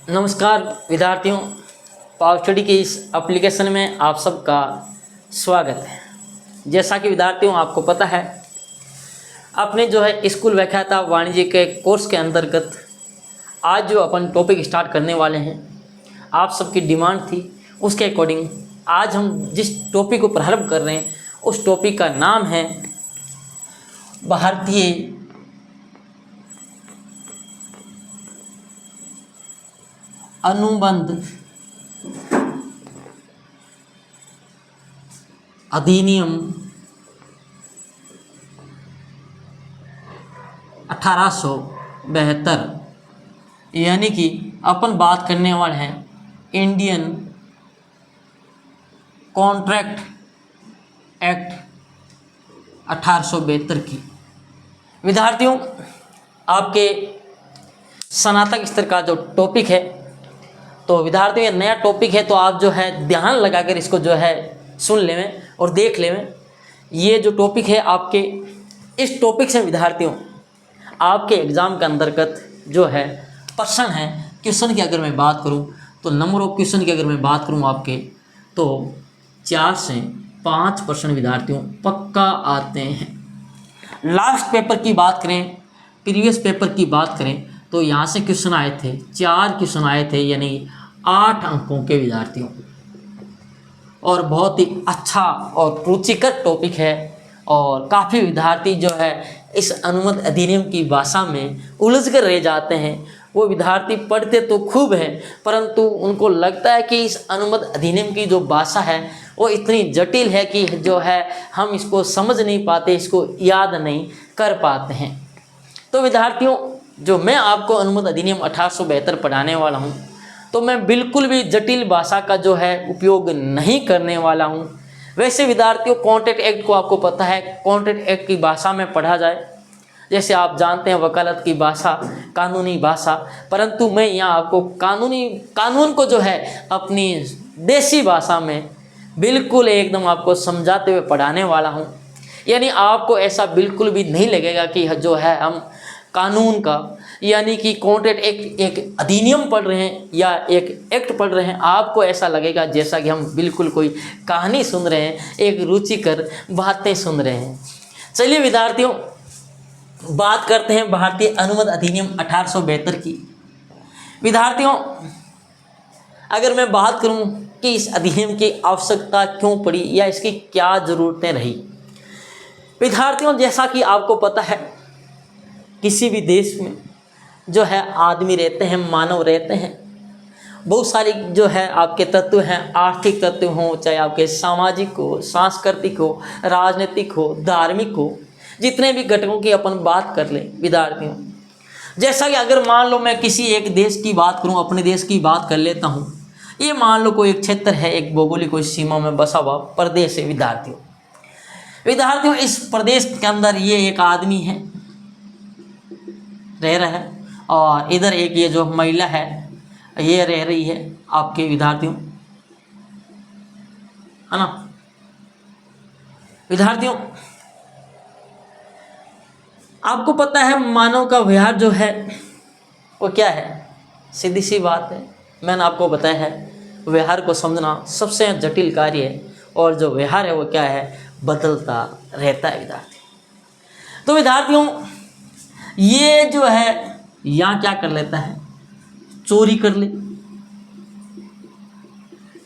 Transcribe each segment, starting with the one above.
नमस्कार विद्यार्थियों, power study की इस एप्लीकेशन में आप सबका स्वागत है। जैसा कि विद्यार्थियों आपको पता है, अपने स्कूल व्याख्याता वाणिज्य के कोर्स के अंतर्गत आज जो अपन टॉपिक स्टार्ट करने वाले हैं, आप सबकी डिमांड थी, उसके अकॉर्डिंग आज हम जिस टॉपिक को प्रारंभ कर रहे हैं उस टॉपिक का नाम है भारतीय अनुबंध अधिनियम 1872, यानी कि अपन बात करने वाले हैं इंडियन कॉन्ट्रैक्ट एक्ट 1872 की। विद्यार्थियों, आपके स्नातक स्तर का जो टॉपिक है, तो विद्यार्थियों ये नया टॉपिक है, तो आप ध्यान लगाकर इसको सुन लेवें और देख लेवें। ये जो टॉपिक है आपके, इस टॉपिक से विद्यार्थियों आपके एग्ज़ाम के अंतर्गत प्रश्न है। क्वेश्चन की अगर मैं बात करूं तो नंबर ऑफ क्वेश्चन की अगर मैं बात करूं आपके, तो 4 से 5 प्रश्न विद्यार्थियों पक्का आते हैं। लास्ट पेपर की बात करें, प्रीवियस पेपर की बात करें, तो यहाँ से क्वेश्चन आए थे, 4 क्वेश्चन आए थे, यानी 8 अंकों के विद्यार्थियों। और बहुत ही अच्छा और रुचिकर टॉपिक है, और काफ़ी विद्यार्थी इस अनुबंध अधिनियम की भाषा में उलझ कर रह जाते हैं। वो विद्यार्थी पढ़ते तो खूब हैं, परंतु उनको लगता है कि इस अनुबंध अधिनियम की जो भाषा है वो इतनी जटिल है कि हम इसको समझ नहीं पाते, इसको याद नहीं कर पाते हैं। तो विद्यार्थियों, जो मैं आपको अनुबंध अधिनियम 1872 पढ़ाने वाला हूं, तो मैं बिल्कुल भी जटिल भाषा का उपयोग नहीं करने वाला हूं। वैसे विद्यार्थियों, कॉन्ट्रैक्ट एक्ट को आपको पता है, कॉन्ट्रैक्ट एक्ट की भाषा में पढ़ा जाए, जैसे आप जानते हैं वकालत की भाषा, कानूनी भाषा, परंतु मैं यहाँ आपको कानून को अपनी देसी भाषा में बिल्कुल एकदम आपको समझाते हुए पढ़ाने वाला हूँ। यानी आपको ऐसा बिल्कुल भी नहीं लगेगा कि हम कानून का यानी कि कॉन्ट्रैक्ट एक्ट एक अधिनियम पढ़ रहे हैं या एक एक्ट पढ़ रहे हैं। आपको ऐसा लगेगा जैसा कि हम बिल्कुल कोई कहानी सुन रहे हैं, एक रुचिकर बातें सुन रहे हैं। चलिए विद्यार्थियों, बात करते हैं भारतीय अनुबंध अधिनियम 1872 की। विद्यार्थियों, अगर मैं बात करूं कि इस अधिनियम की आवश्यकता क्यों पड़ी या इसकी क्या ज़रूरतें रही, विद्यार्थियों जैसा कि आपको पता है, किसी भी देश में आदमी रहते हैं, मानव रहते हैं, बहुत सारी आपके तत्व हैं, आर्थिक तत्व हों, चाहे आपके सामाजिक हो, सांस्कृतिक हो, राजनीतिक हो, धार्मिक हो, जितने भी घटकों की अपन बात कर लें विद्यार्थियों। जैसा कि अगर मान लो मैं किसी एक देश की बात करूं, अपने देश की बात कर लेता हूं। ये मान लो कोई एक क्षेत्र है, एक भौगोलिक कोई सीमा में बसा हुआ प्रदेश है विद्यार्थियों। इस प्रदेश के अंदर ये एक आदमी है, रह रहा है, और इधर एक ये जो महिला है ये रह रही है आपके विद्यार्थियों, है ना। विद्यार्थियों, आपको पता है मानव का व्यवहार वो क्या है, सीधी सी बात है, मैंने आपको बताया है, व्यवहार को समझना सबसे जटिल कार्य है, और जो व्यवहार है वो क्या है, बदलता रहता है विद्यार्थी। तो विद्यार्थियों, ये यहाँ क्या कर लेता है, चोरी कर ले।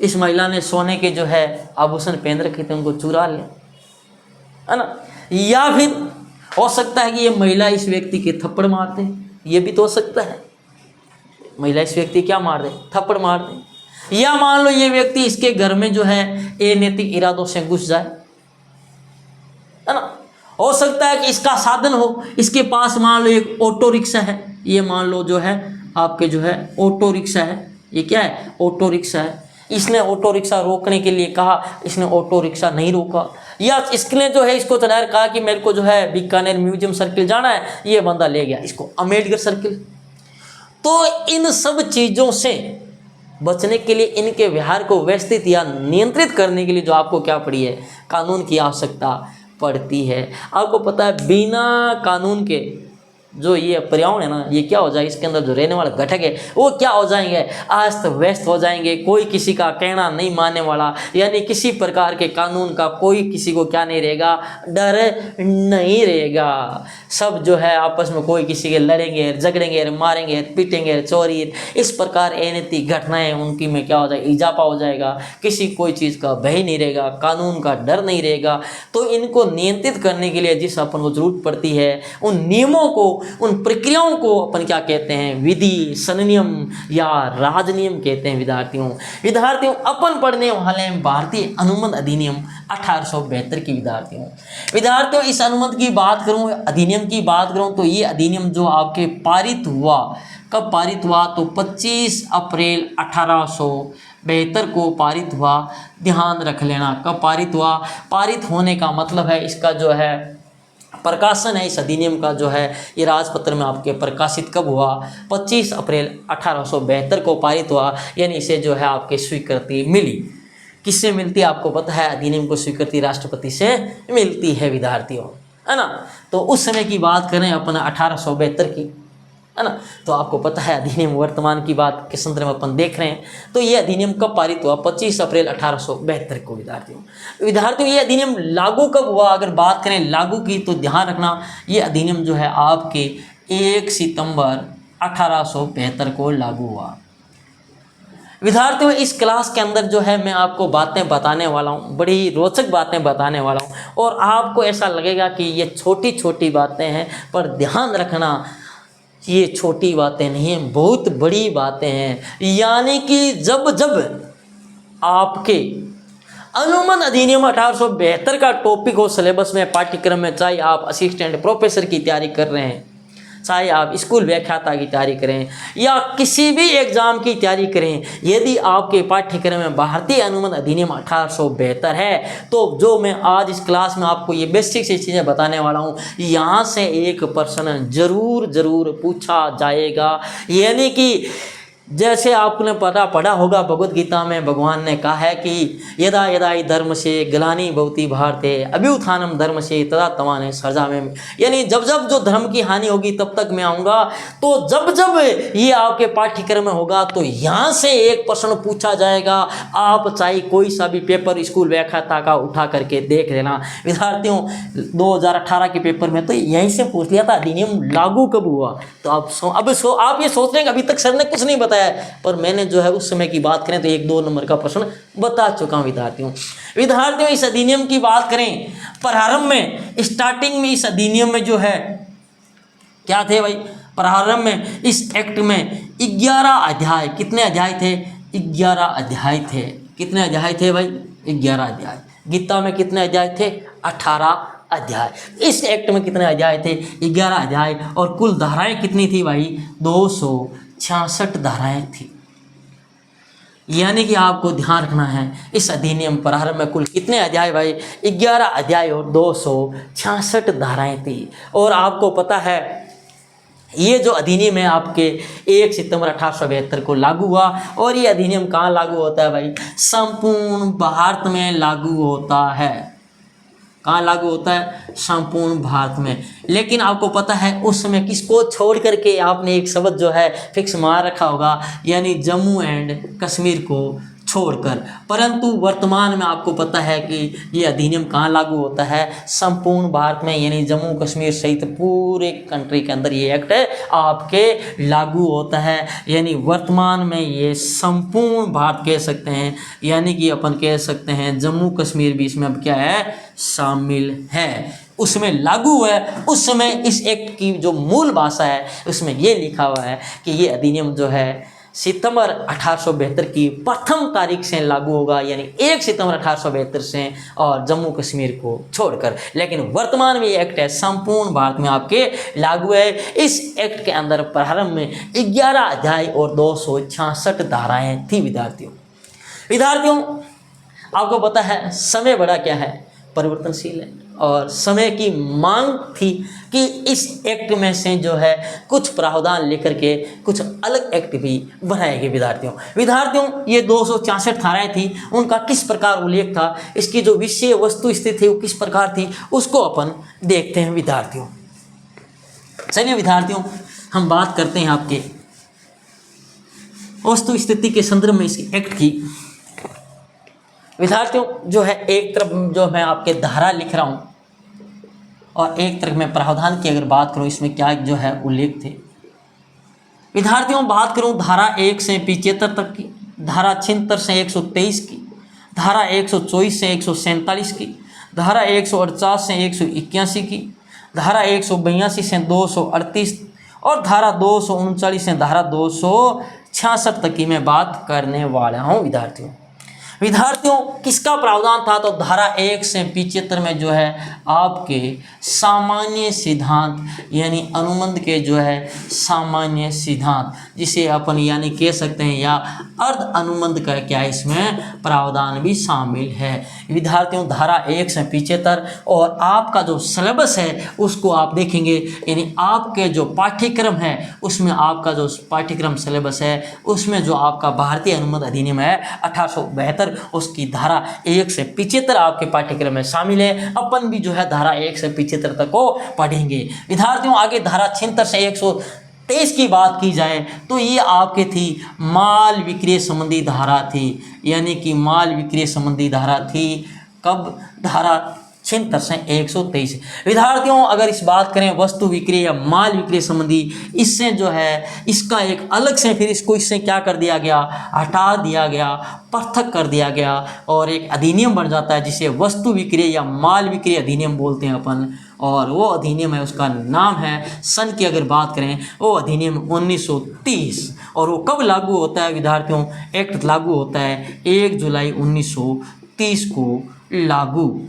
इस महिला ने सोने के आभूषण पहन रखे थे, उनको चुरा ले, है ना। या फिर हो सकता है कि ये महिला इस व्यक्ति के थप्पड़ मार दे, ये भी तो हो सकता है, महिला इस व्यक्ति क्या मार दे, थप्पड़ मार दे। या मान लो ये व्यक्ति इसके घर में अनैतिक इरादों से घुस जाए, है ना। हो सकता है कि इसका साधन हो, इसके पास मान लो एक ऑटो रिक्शा है, ये मान लो आपके ऑटो रिक्शा है, ये क्या है, ऑटो रिक्शा है। इसने ऑटो रिक्शा रोकने के लिए कहा, इसने ऑटो रिक्शा नहीं रोका, या इसने इसको चलाकर कहा कि मेरे को बीकानेर म्यूजियम सर्किल जाना है, ये बंदा ले गया इसको अम्बेडकर सर्किल। तो इन सब चीज़ों से बचने के लिए, इनके व्यवहार को व्यवस्थित या नियंत्रित करने के लिए जो आपको क्या पड़ी है, कानून की आवश्यकता पड़ती है। आपको पता है बिना कानून के जो ये पर्यावरण है ना, ये क्या हो जाएगा, इसके अंदर जो रहने वाले घटक है वो क्या हो जाएंगे, अस्त व्यस्त हो जाएंगे। कोई किसी का कहना नहीं मानने वाला, यानी किसी प्रकार के कानून का कोई किसी को क्या नहीं रहेगा, डर नहीं रहेगा। सब जो है आपस में कोई किसी के लड़ेंगे, झगड़ेंगे, मारेंगे, पीटेंगे, चोरी, इस प्रकार अनैतिक घटनाएं उनकी में क्या हो जाएगा, इजाफा हो जाएगा। किसी कोई चीज़ का भय नहीं रहेगा, कानून का डर नहीं रहेगा। तो इनको नियंत्रित करने के लिए जिस अपन को जरूरत पड़ती है, उन नियमों को, उन प्रक्रियाओं को अपन क्या कहते हैं, विधि, संनियम या राजनियम कहते हैं। विद्यार्थियों अपन पढ़ने वाले हैं भारतीय अनुबंध अधिनियम 1872 की। विद्यार्थियों इस अनुबंध की बात करूं, अधिनियम की बात करूं, तो ये अधिनियम जो आपके पारित हुआ, कब पारित हुआ, तो 25 अप्रैल 1872 को पारित हुआ। ध्यान रख लेना कब पारित हुआ। पारित होने का मतलब है, इसका जो है प्रकाशन है इस अधिनियम का जो है, ये राजपत्र में आपके प्रकाशित कब हुआ, 25 अप्रैल 1872 को पारित हुआ। यानी इसे जो है आपके स्वीकृति मिली। किससे मिलती है आपको पता है, अधिनियम को स्वीकृति राष्ट्रपति से मिलती है विद्यार्थियों, है ना। तो उस समय की बात करें अपन 1872 की, है ना, तो आपको पता है अधिनियम वर्तमान की बात के संदर्भ में अपन देख रहे हैं। तो ये अधिनियम कब पारित हुआ, 25 अप्रैल 1872 को। विद्यार्थियों ये अधिनियम लागू कब हुआ, अगर बात करें लागू की, तो ध्यान रखना ये अधिनियम जो है आपके 1 सितंबर 1872 को लागू हुआ। विद्यार्थियों इस क्लास के अंदर जो है मैं आपको बातें बताने वाला हूँ, बड़ी रोचक बातें बताने वाला हूँ, और आपको ऐसा लगेगा कि ये छोटी छोटी बातें हैं, पर ध्यान रखना ये छोटी बातें नहीं हैं, बहुत बड़ी बातें हैं। यानी कि जब जब आपके अनुबंध अधिनियम 1872 का टॉपिक हो सिलेबस में, पाठ्यक्रम में, चाहे आप असिस्टेंट प्रोफेसर की तैयारी कर रहे हैं, चाहे आप स्कूल व्याख्याता की तैयारी करें या किसी भी एग्जाम की तैयारी करें, यदि आपके पाठ्यक्रम में भारतीय अनुबंध अधिनियम 1872 है, तो जो मैं आज इस क्लास में आपको ये बेसिक सी चीज़ें बताने वाला हूँ, यहाँ से एक प्रश्न जरूर पूछा जाएगा। यानी कि जैसे आपने पढ़ा होगा भगवत गीता में भगवान ने कहा है कि यदा यदा हि धर्म से ग्लानि भवति भारते अभ्युत्थानम धर्म से तदा तमाने सृजामि। यानी जब जब जो धर्म की हानि होगी तब तक मैं आऊँगा। तो जब जब ये आपके पाठ्यक्रम में होगा तो यहाँ से एक प्रश्न पूछा जाएगा। आप चाहे कोई सा भी पेपर स्कूल व्याख्याता का उठा करके देख लेना। विद्यार्थियों 2018 के पेपर में तो यहीं से पूछ लिया था अधिनियम लागू कब हुआ। तो आप ये सोच रहे हैं अभी तक सर ने कुछ नहीं बताया, पर मैंने जो है उस समय की बात करें तो 1-2 नंबर का प्रश्न बता चुका हूं। विद्यार्थियों इस अधिनियम की बात करें, प्रारंभ में स्टार्टिंग में इस अधिनियम में जो है क्या थे भाई, प्रारंभ में इस एक्ट में 11 अध्याय, कितने अध्याय थे, 11 अध्याय थे। कितने अध्याय थे भाई, 11 अध्याय। गीता में कितने अध्याय थे, 18 अध्याय। इस एक्ट में कितने अध्याय थे, 11 अध्याय। और कुल धाराएं कितनी थी भाई, 266 धाराएं थी। यानी कि आपको ध्यान रखना है इस अधिनियम प्रारंभ में कुल कितने अध्याय भाई, 11 अध्याय और 266 धाराएं थी। और आपको पता है ये जो अधिनियम है आपके 1 सितंबर 1872 को लागू हुआ। और ये अधिनियम कहाँ लागू होता है भाई, संपूर्ण भारत में लागू होता है। कहाँ लागू होता है, संपूर्ण भारत में। लेकिन आपको पता है उस समय किसको छोड़ करके आपने एक शब्द जो है फिक्स मार रखा होगा, यानी जम्मू एंड कश्मीर को छोड़कर। परंतु वर्तमान में आपको पता है कि ये अधिनियम कहाँ लागू होता है, संपूर्ण भारत में, यानी जम्मू कश्मीर सहित पूरे कंट्री के अंदर ये एक्ट आपके लागू होता है। यानी वर्तमान में ये संपूर्ण भारत कह सकते हैं, यानी कि अपन कह सकते हैं जम्मू कश्मीर भी इसमें अब क्या है, शामिल है, उसमें लागू है। उस समय इस एक्ट की जो मूल भाषा है उसमें ये लिखा हुआ है कि ये अधिनियम जो है सितंबर 1872 की प्रथम तारीख से लागू होगा, यानी 1 सितंबर 1872 से, और जम्मू कश्मीर को छोड़कर। लेकिन वर्तमान में ये एक्ट है संपूर्ण भारत में आपके लागू है। इस एक्ट के अंदर प्रारंभ में 11 अध्याय और 266 धाराएं थी। विद्यार्थियों आपको पता है समय बड़ा क्या है, परिवर्तनशील है, और समय की मांग थी कि इस एक्ट में से जो है कुछ प्रावधान लेकर के कुछ अलग एक्ट भी बनाए गए। विद्यार्थियों ये 266 धाराएं थी, उनका किस प्रकार उल्लेख था, इसकी जो विषय वस्तु स्थिति थी वो किस प्रकार थी, उसको अपन देखते हैं। चलिए विद्यार्थियों, हम बात करते हैं आपके वस्तु स्थिति के संदर्भ में इस एक्ट की। विद्यार्थियों जो है, एक तरफ जो मैं आपके धारा लिख रहा हूँ और एक तरफ मैं प्रावधान की अगर बात करूँ, इसमें क्या जो है उल्लेख थे। विद्यार्थियों बात करूँ धारा 1 से 75 तक की, धारा 76 से 123 की, धारा 124 से 147 की, धारा 148 से 181 की, धारा 182 से 238 और धारा 239 से धारा 266 तक की मैं बात करने वाला हूँ। विद्यार्थियों किसका प्रावधान था? तो धारा 1 से 75 में जो है आपके सामान्य सिद्धांत यानी अनुबंध के जो है सामान्य सिद्धांत, जिसे अपन यानी कह सकते हैं या अर्ध अनुबंध का क्या इसमें प्रावधान भी शामिल है। विद्यार्थियों धारा 1 से 75 और आपका जो सिलेबस है उसको आप देखेंगे, यानी आपके जो पाठ्यक्रम है उसमें आपका जो पाठ्यक्रम सिलेबस है उसमें जो आपका भारतीय अनुबंध अधिनियम है 1872 उसकी धारा 1 से 75 आपके पाठ्यक्रम में शामिल है। अपन भी जो है धारा 1 से 75 तक को पढ़ेंगे। विद्यार्थियों आगे धारा 76 से 123 की बात की जाए तो ये आपके थी माल विक्रय संबंधी धारा थी, यानी कि माल विक्रय संबंधी धारा थी। कब? धारा 76 से 123। विद्यार्थियों अगर इस बात करें वस्तु विक्रय या माल विक्रय संबंधी, इससे जो है इसका एक अलग से फिर इसको इससे क्या कर दिया गया, हटा दिया गया, पृथक कर दिया गया और एक अधिनियम बन जाता है जिसे वस्तु विक्रय या माल विक्रय अधिनियम बोलते हैं अपन। और वो अधिनियम है, उसका नाम है, सन की अगर बात करें वो अधिनियम 1930। और वो कब लागू होता है विद्यार्थियों? एक्ट लागू होता है 1 जुलाई 1930 को लागू।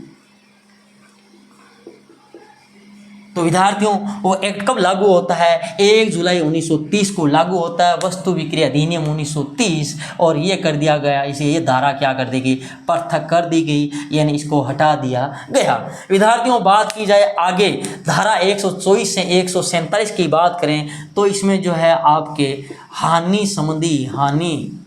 तो विद्यार्थियों वो एक्ट कब लागू होता है? 1 जुलाई 1930 को लागू होता है वस्तु विक्रय अधिनियम 1930। और ये कर दिया गया, इसे ये धारा क्या कर दी गई, पृथक कर दी गई, यानी इसको हटा दिया गया। विद्यार्थियों बात की जाए आगे धारा 124 से 147 की बात करें तो इसमें जो है आपके हानि संबंधी, हानि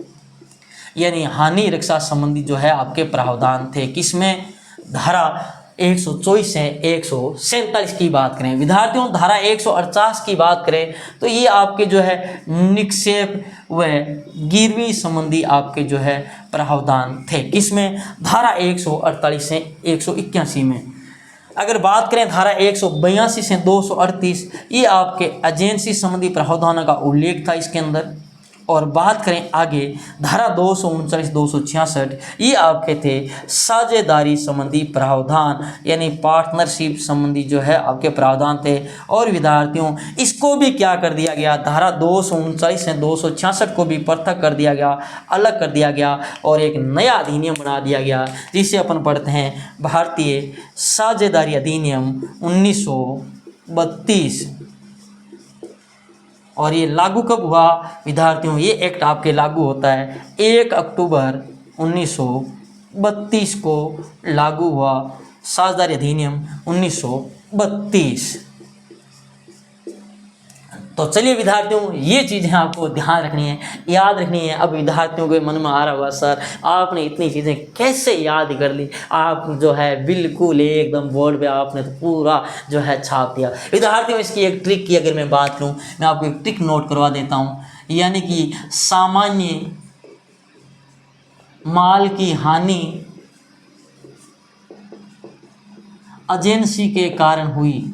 यानी हानि रक्षा संबंधी जो है आपके प्रावधान थे। किसमें? धारा 124 से 147 की बात करें। विद्यार्थियों धारा 148 की बात करें तो ये आपके जो है निक्षेप व गिरवी संबंधी आपके जो है प्रावधान थे। किसमें? धारा 148 से 181 में। अगर बात करें धारा 182 से 238, ये आपके एजेंसी संबंधी प्रावधानों का उल्लेख था इसके अंदर। और बात करें आगे धारा 239 266, ये आपके थे साझेदारी संबंधी प्रावधान, यानी पार्टनरशिप संबंधी जो है आपके प्रावधान थे। और विद्यार्थियों इसको भी क्या कर दिया गया, धारा 239 से 266 को भी पृथक कर दिया गया, अलग कर दिया गया और एक नया अधिनियम बना दिया गया जिसे अपन पढ़ते हैं भारतीय साझेदारी अधिनियम 1932। और ये लागू कब हुआ विद्यार्थियों? ये एक्ट आपके लागू होता है 1 अक्टूबर 1932 को लागू हुआ साझेदारी अधिनियम 1932। तो चलिए विद्यार्थियों ये चीज़ें आपको ध्यान रखनी है, याद रखनी है। अब विद्यार्थियों के मन में आ रहा होगा सर आपने इतनी चीज़ें कैसे याद कर ली, आप जो है बिल्कुल एकदम बोर्ड पे आपने तो पूरा जो है छाप दिया। विद्यार्थियों इसकी एक ट्रिक की अगर मैं बात करूं, मैं आपको एक ट्रिक नोट करवा देता हूं, यानी कि सामान्य माल की हानि एजेंसी के कारण हुई,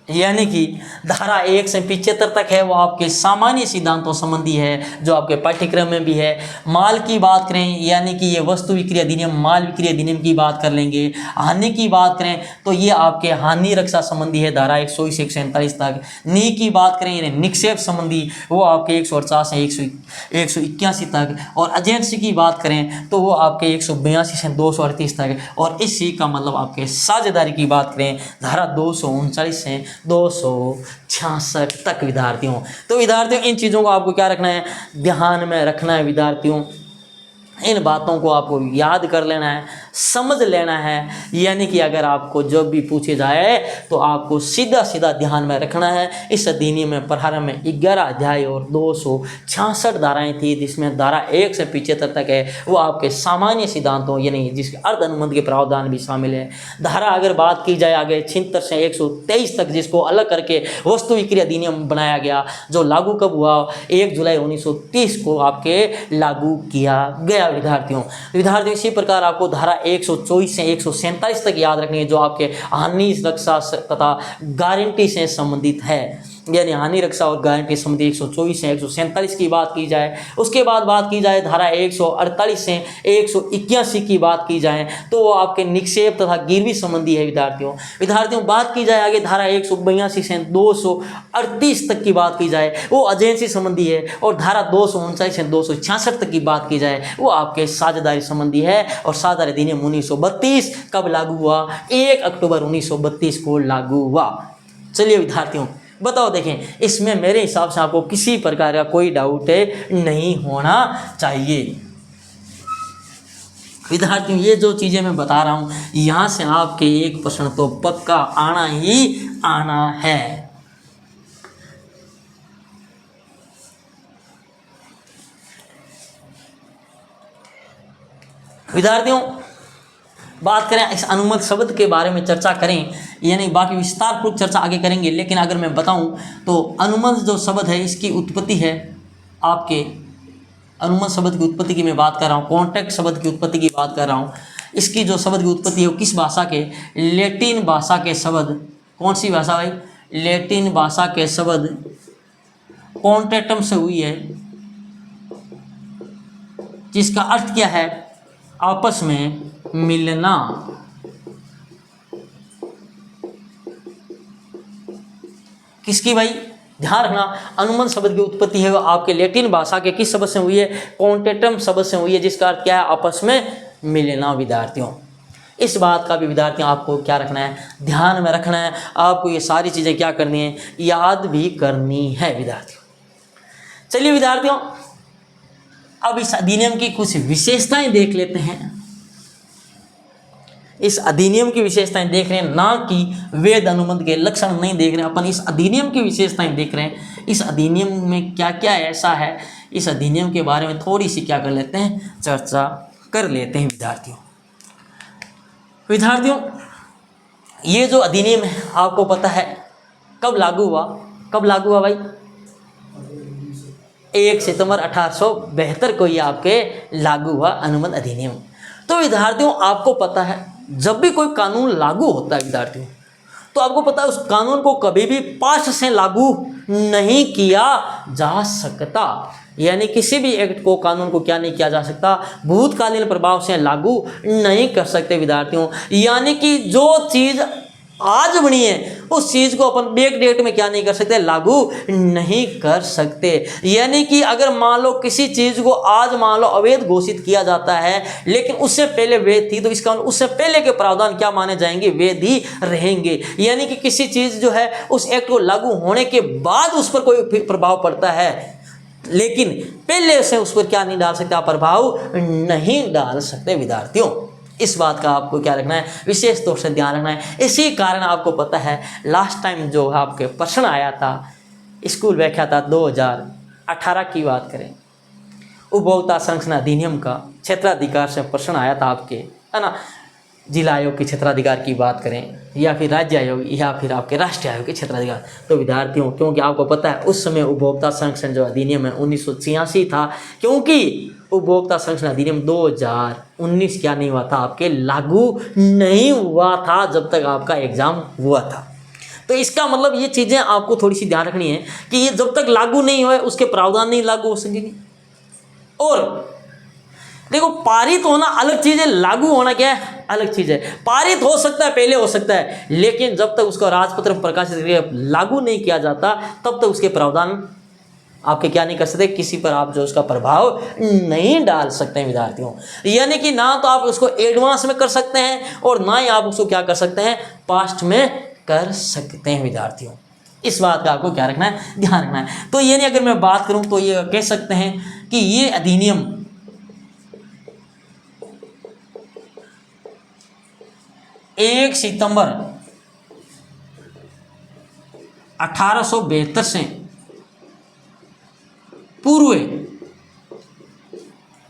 यानी कि धारा 1 से 75 तक है वो आपके सामान्य सिद्धांतों संबंधी है जो आपके पाठ्यक्रम में भी है। माल की बात करें यानी कि ये वस्तु विक्रय अधिनियम, माल विक्रय अधिनियम की बात कर लेंगे। हानि की बात करें तो ये आपके हानि रक्षा संबंधी है धारा 120 से 147 तक। नी की बात करें यानी निक्षेप संबंधी वो आपके 148 से 181 तक। और एजेंसी की बात करें तो वो आपके 182 से 238 तक। और इसी का मतलब आपके साझेदारी की बात करें धारा 239 से 266 तक विद्यार्थियों। तो विद्यार्थियों इन चीज़ों को आपको क्या रखना है, ध्यान में रखना है विद्यार्थियों। इन बातों को आपको याद कर लेना है। समझ लेना है। यानी कि अगर आपको जब भी पूछे जाए तो आपको सीधा सीधा ध्यान में रखना है। इस अधिनियम में प्रारंभ में 11 अध्याय और 266 धाराएं थी, जिसमें धारा 1 से 75 तक है वो आपके सामान्य सिद्धांतों यानी जिसके अर्ध अनुबंध के प्रावधान भी शामिल है। धारा अगर बात की जाए आगे 76 से 123 तक, जिसको अलग करके वस्तु विक्री अधिनियम बनाया गया, जो लागू कब हुआ, 1 जुलाई 1930 को आपके लागू किया गया। विद्यार्थियों इसी प्रकार आपको धारा 124 से 147 तक याद रखनी है, जो आपके हानि रक्षा तथा गारंटी से संबंधित है। यानी हानि रक्षा और गारंटी संबंधी 124 से 147 की बात की जाए। उसके बाद बात की जाए धारा 148 से 181 की बात की जाए तो वो आपके निक्षेप तथा गिरवी संबंधी है। विद्यार्थियों बात की जाए आगे धारा 182 से 238 तक की बात की जाए वो एजेंसी संबंधी है, और धारा 239 से 266 तक की बात की जाए वो आपके साझेदारी संबंधी है। और साझेदारी अधिनियम 1932 कब लागू हुआ, 1 अक्टूबर 1932 को लागू हुआ। चलिए विद्यार्थियों बताओ, देखें इसमें मेरे हिसाब से आपको किसी प्रकार का कोई डाउट नहीं होना चाहिए। विद्यार्थियों ये जो चीज़ें मैं बता रहा हूँ यहाँ से आपके एक प्रश्न तो पक्का आना ही आना है। विद्यार्थियों बात करें इस अनुमत शब्द के बारे में चर्चा करें, यानी बाकी विस्तार पूर्वक चर्चा आगे करेंगे, लेकिन अगर मैं बताऊं तो अनुमत जो शब्द है इसकी उत्पत्ति है आपके अनुमत शब्द की उत्पत्ति की मैं बात कर रहा हूं, कॉन्ट्रैक्ट शब्द की उत्पत्ति की बात कर रहा हूं। इसकी जो शब्द की उत्पत्ति है वो किस भाषा के, लैटिन भाषा के शब्द, कौन सी भाषा भाई, लैटिन भाषा के शब्द कॉन्ट्रैक्टम से हुई है, जिसका अर्थ क्या है, आपस में मिलना। किसकी भाई, ध्यान रखना, अनुबंध शब्द की उत्पत्ति है वो आपके लैटिन भाषा के किस शब्द से हुई है, कॉन्ट्रैक्टम शब्द से हुई है, जिसका अर्थ क्या है, आपस में मिलना। विद्यार्थियों इस बात का भी विद्यार्थियों आपको क्या रखना है, ध्यान में रखना है। आपको ये सारी चीजें क्या करनी है, याद भी करनी है विद्यार्थियों। चलिए विद्यार्थियों अब इस अधिनियम की कुछ विशेषताएं देख लेते हैं। इस अधिनियम की विशेषताएं देख रहे हैं, ना कि वेद अनुबंध के लक्षण नहीं देख रहे हैं, अपन इस अधिनियम की विशेषताएं देख रहे हैं। इस अधिनियम में क्या क्या ऐसा है, इस अधिनियम के बारे में थोड़ी सी क्या कर लेते हैं, चर्चा कर लेते हैं। विद्यार्थियों ये जो अधिनियम है आपको पता है कब लागू हुआ, कब लागू हुआ भाई, 1 सितंबर 1872 को ये आपके लागू हुआ अनुबंध अधिनियम। तो विद्यार्थियों आपको पता है जब भी कोई कानून लागू होता है विद्यार्थियों, तो आपको पता है उस कानून को कभी भी पास्ट से लागू नहीं किया जा सकता। यानी किसी भी एक्ट को, कानून को क्या नहीं किया जा सकता, भूतकालीन प्रभाव से लागू नहीं कर सकते विद्यार्थियों। यानी कि जो चीज़ आज बनी है उस चीज़ को अपन बैक डेट में क्या नहीं कर सकते, लागू नहीं कर सकते। यानी कि अगर मान लो किसी चीज़ को आज मान लो अवैध घोषित किया जाता है, लेकिन उससे पहले वैध थी, तो इसका उससे पहले के प्रावधान क्या माने जाएंगे, वैध ही रहेंगे। यानी कि किसी चीज़ जो है उस एक्ट को लागू होने के बाद उस पर कोई प्रभाव पड़ता है, लेकिन पहले से उस पर क्या नहीं डाल सकते, प्रभाव नहीं डाल सकते। विद्यार्थियों इस बात का आपको क्या रखना है, विशेष तौर से ध्यान रखना है। इसी कारण आपको पता है लास्ट टाइम जो आपके प्रश्न आया था स्कूल व्याख्या था 2018 की बात करें, उपभोक्ता संरक्षण अधिनियम का क्षेत्राधिकार से प्रश्न आया था आपके, है ना, जिला आयोग के क्षेत्राधिकार की बात करें या फिर राज्य आयोग या फिर आपके राष्ट्रीय आयोग के क्षेत्राधिकार। तो विद्यार्थियों क्योंकि आपको पता है उस समय उपभोक्ता संरक्षण जो अधिनियम है 1986 था, क्योंकि उपभोक्ता संरक्षण अधिनियम 2019 क्या नहीं हुआ था, आपके लागू नहीं हुआ था जब तक आपका एग्जाम हुआ था। तो इसका मतलब ये चीज़ें आपको थोड़ी सी ध्यान रखनी है कि ये जब तक लागू नहीं हुआ उसके प्रावधान नहीं लागू हो सकेंगे। और देखो पारित होना अलग चीज़ है, लागू होना क्या है, अलग चीज़ है। पारित हो सकता है, पहले हो सकता है, लेकिन जब तक उसका राजपत्र में प्रकाशित करके लागू नहीं किया जाता तब तक उसके प्रावधान आपके क्या नहीं कर सकते, किसी पर आप जो उसका प्रभाव नहीं डाल सकते हैं विद्यार्थियों। यानी कि ना तो आप उसको एडवांस में कर सकते हैं और ना ही आप उसको क्या कर सकते हैं, पास्ट में कर सकते हैं विद्यार्थियों। इस बात का आपको क्या रखना है, ध्यान रखना है। तो यानी अगर मैं बात करूं तो ये कह सकते हैं कि ये अधिनियम 1 सितंबर 1872 से पूर्व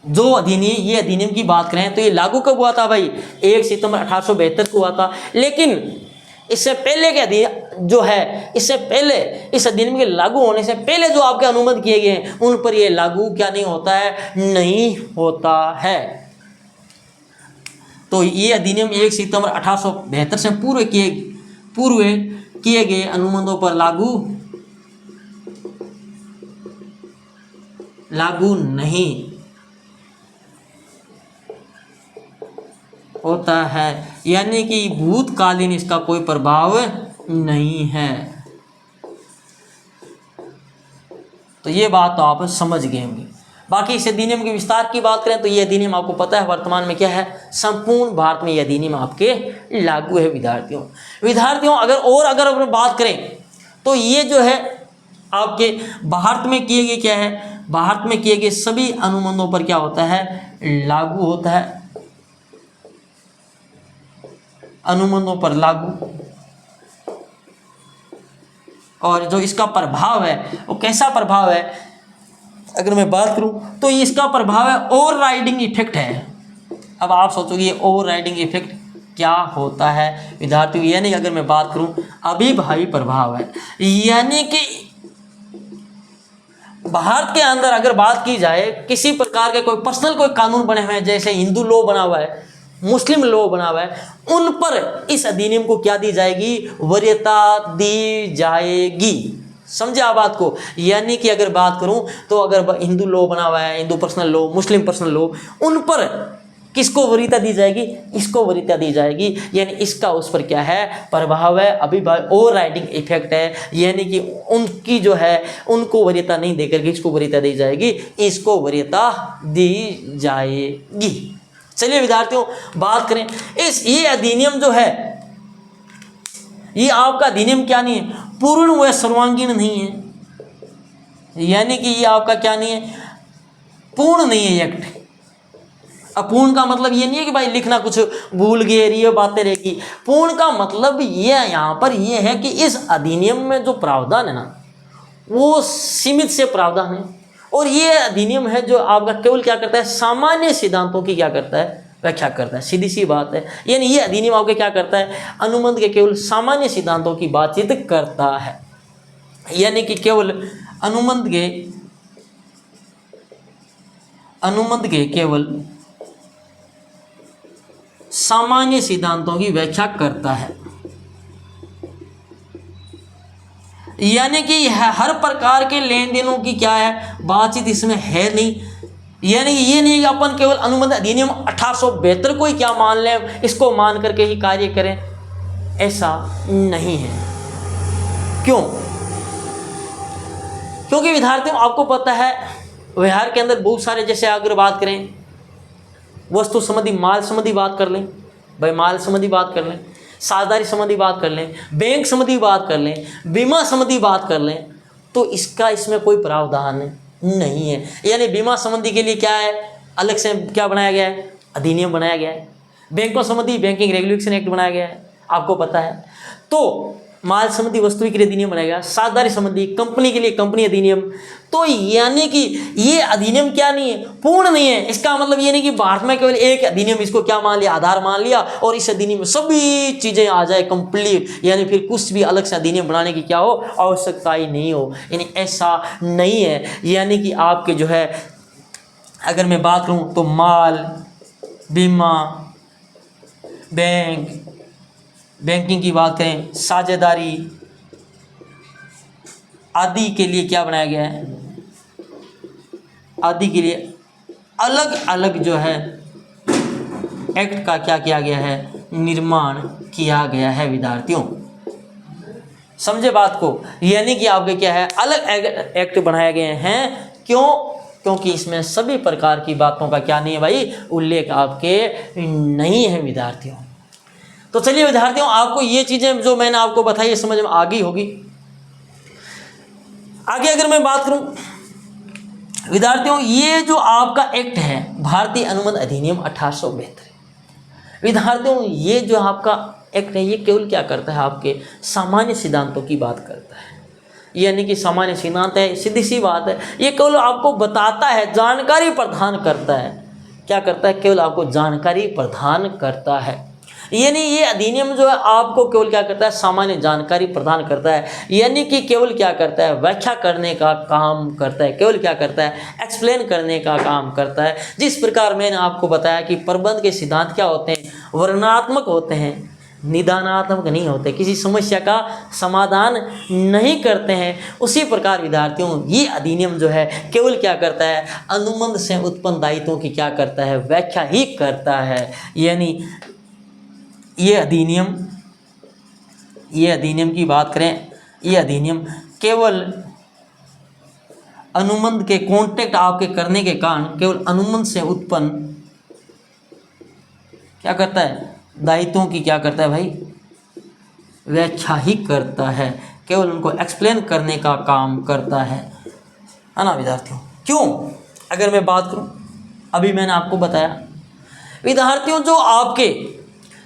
जो अधिनियम, ये अधिनियम की बात करें तो ये लागू कब हुआ था भाई? 1 सितंबर 1872 को हुआ था। लेकिन इससे पहले के अधिनियम जो है, इससे पहले इस अधिनियम के लागू होने से पहले जो आपके अनुबंध किए गए हैं उन पर ये लागू क्या नहीं होता है? नहीं होता है। तो ये अधिनियम 1 सितंबर 1872 से पूर्व किए गए अनुबंधों पर लागू नहीं होता है, यानी कि भूतकालीन इसका कोई प्रभाव नहीं है। तो ये बात तो आप समझ गए होंगे। बाकी इस अधिनियम के विस्तार की बात करें तो ये अधिनियम आपको पता है वर्तमान में क्या है? संपूर्ण भारत में ये अधिनियम आपके लागू है विद्यार्थियों। अगर बात करें तो ये जो है आपके भारत में किए गए क्या है? भारत में किए गए सभी अनुबंधों पर क्या होता है? लागू होता है। अनुबंधों पर लागू, और जो इसका प्रभाव है वो कैसा प्रभाव है? अगर मैं बात करूं तो इसका प्रभाव है ओवर राइडिंग इफेक्ट है। अब आप सोचोगे ओवर राइडिंग इफेक्ट क्या होता है विद्यार्थियों? यानी अगर मैं बात करूं अभिभावी प्रभाव है, यानी कि भारत के अंदर अगर बात की जाए किसी प्रकार के कोई पर्सनल कोई कानून बने हुए हैं, जैसे हिंदू लॉ बना हुआ है, मुस्लिम लॉ बना हुआ है, उन पर इस अधिनियम को क्या दी जाएगी? वरीयता दी जाएगी। समझे आप बात को? यानी कि अगर बात करूं तो अगर हिंदू लॉ बना हुआ है, हिंदू पर्सनल लॉ, मुस्लिम पर्सनल लॉ, उन पर किसको वरीयता दी जाएगी? इसको वरीयता दी जाएगी। यानी इसका उस पर क्या है? प्रभाव है, अभिभाव ओवर राइडिंग इफेक्ट है। यानी कि उनकी जो है उनको वरीयता नहीं देकर के इसको वरीयता दी जाएगी, इसको वरीयता दी जाएगी। चलिए विद्यार्थियों बात करें ये अधिनियम जो है, ये आपका अधिनियम क्या नहीं है? पूर्ण व सर्वांगीण नहीं है। यानी कि ये आपका क्या नहीं है? पूर्ण नहीं है एक्ट। अपूर्ण का मतलब ये नहीं है कि भाई लिखना कुछ भूल गए, ये बातें रहेगी। पूर्ण का मतलब ये यहाँ पर ये है कि इस अधिनियम में जो प्रावधान है ना, वो सीमित से प्रावधान है, और ये अधिनियम है जो आपका केवल क्या करता है? सामान्य सिद्धांतों की क्या करता है? व्याख्या करता है। सीधी सी बात है। यानी ये अधिनियम आपके क्या करता है? अनुबंध के केवल सामान्य सिद्धांतों की बातचीत करता है। यानी कि केवल अनुबंध के केवल सामान्य सिद्धांतों की व्याख्या करता है। यानी कि हर प्रकार के लेन देनों की क्या है? बातचीत इसमें है नहीं। यानी कि ये नहीं है कि अपन केवल अनुबंध अधिनियम 1872 को ही क्या मान लें, इसको मान करके ही कार्य करें, ऐसा नहीं है। क्यों? क्योंकि विद्यार्थियों आपको पता है व्यवहार के अंदर बहुत सारे, जैसे अगर बात करें वस्तु संबंधी, माल संबंधी बात कर लें, भाई माल संबंधी बात कर लें, साझेदारी संबंधी बात कर लें, बैंक संबंधी बात कर लें, बीमा संबंधी बात कर लें, तो इसमें कोई प्रावधान नहीं है। यानी बीमा संबंधी के लिए क्या है? अलग से क्या बनाया गया है? अधिनियम बनाया गया है। बैंकों संबंधी बैंकिंग रेगुलेशन एक्ट बनाया गया है, आपको पता है। तो माल संबंधी वस्तु के लिए अधिनियम बनाया गया, साझेदारी संबंधी कंपनी के लिए कंपनी अधिनियम। तो यानी कि ये अधिनियम क्या नहीं है? पूर्ण नहीं है। इसका मतलब ये नहीं कि भारत में केवल एक अधिनियम इसको क्या मान लिया? आधार मान लिया, और इस अधिनियम में सभी चीजें आ जाए कंप्लीट, यानी फिर कुछ भी अलग से अधिनियम बनाने की क्या हो? आवश्यकता ही नहीं हो। यानी ऐसा नहीं है। यानी कि आपके जो है अगर मैं बात करूं तो माल, बीमा, बैंकिंग की बात करें, साझेदारी आदि के लिए क्या बनाया गया है? आदि के लिए अलग अलग जो है एक्ट का क्या किया गया है? निर्माण किया गया है विद्यार्थियों। समझे बात को? यानी कि आपके क्या है? अलग एक्ट बनाए गए हैं। क्यों? क्योंकि इसमें सभी प्रकार की बातों का क्या नहीं है भाई? उल्लेख आपके नहीं है विद्यार्थियों। तो चलिए विद्यार्थियों आपको ये चीजें जो मैंने आपको बताई समझ में आ गई होगी। आगे अगर मैं बात करूं विद्यार्थियों, ये जो आपका एक्ट है भारतीय अनुबंध अधिनियम 1872, विद्यार्थियों ये जो आपका एक्ट है ये केवल क्या करता है, आपके सामान्य सिद्धांतों की बात करता है। यानी कि सामान्य सिद्धांत है, सीधी सी बात है, ये केवल आपको बताता है, जानकारी प्रदान करता है। क्या करता है, केवल आपको जानकारी प्रदान करता है। यानी ये अधिनियम जो है आपको केवल क्या करता है, सामान्य जानकारी प्रदान करता है। यानी कि केवल क्या करता है, व्याख्या करने का काम करता है, केवल क्या करता है, एक्सप्लेन करने का काम करता है। जिस प्रकार मैंने आपको बताया कि प्रबंध के सिद्धांत क्या होते हैं, वर्णनात्मक होते हैं, निदानात्मक नहीं होते, किसी समस्या का समाधान नहीं करते हैं। उसी प्रकार विद्यार्थियों ये अधिनियम जो है केवल क्या करता है, अनुबंध से उत्पन्न दायित्वों की क्या करता है, व्याख्या ही करता है। यानी ये अधिनियम की बात करें, ये अधिनियम केवल अनुबंध के कॉन्टेक्ट आपके करने के कारण केवल अनुबंध से उत्पन्न क्या करता है, दायित्वों की क्या करता है भाई, व्याख्या ही करता है, केवल उनको एक्सप्लेन करने का काम करता है ना विद्यार्थियों। क्यों, अगर मैं बात करूं, अभी मैंने आपको बताया विद्यार्थियों जो आपके,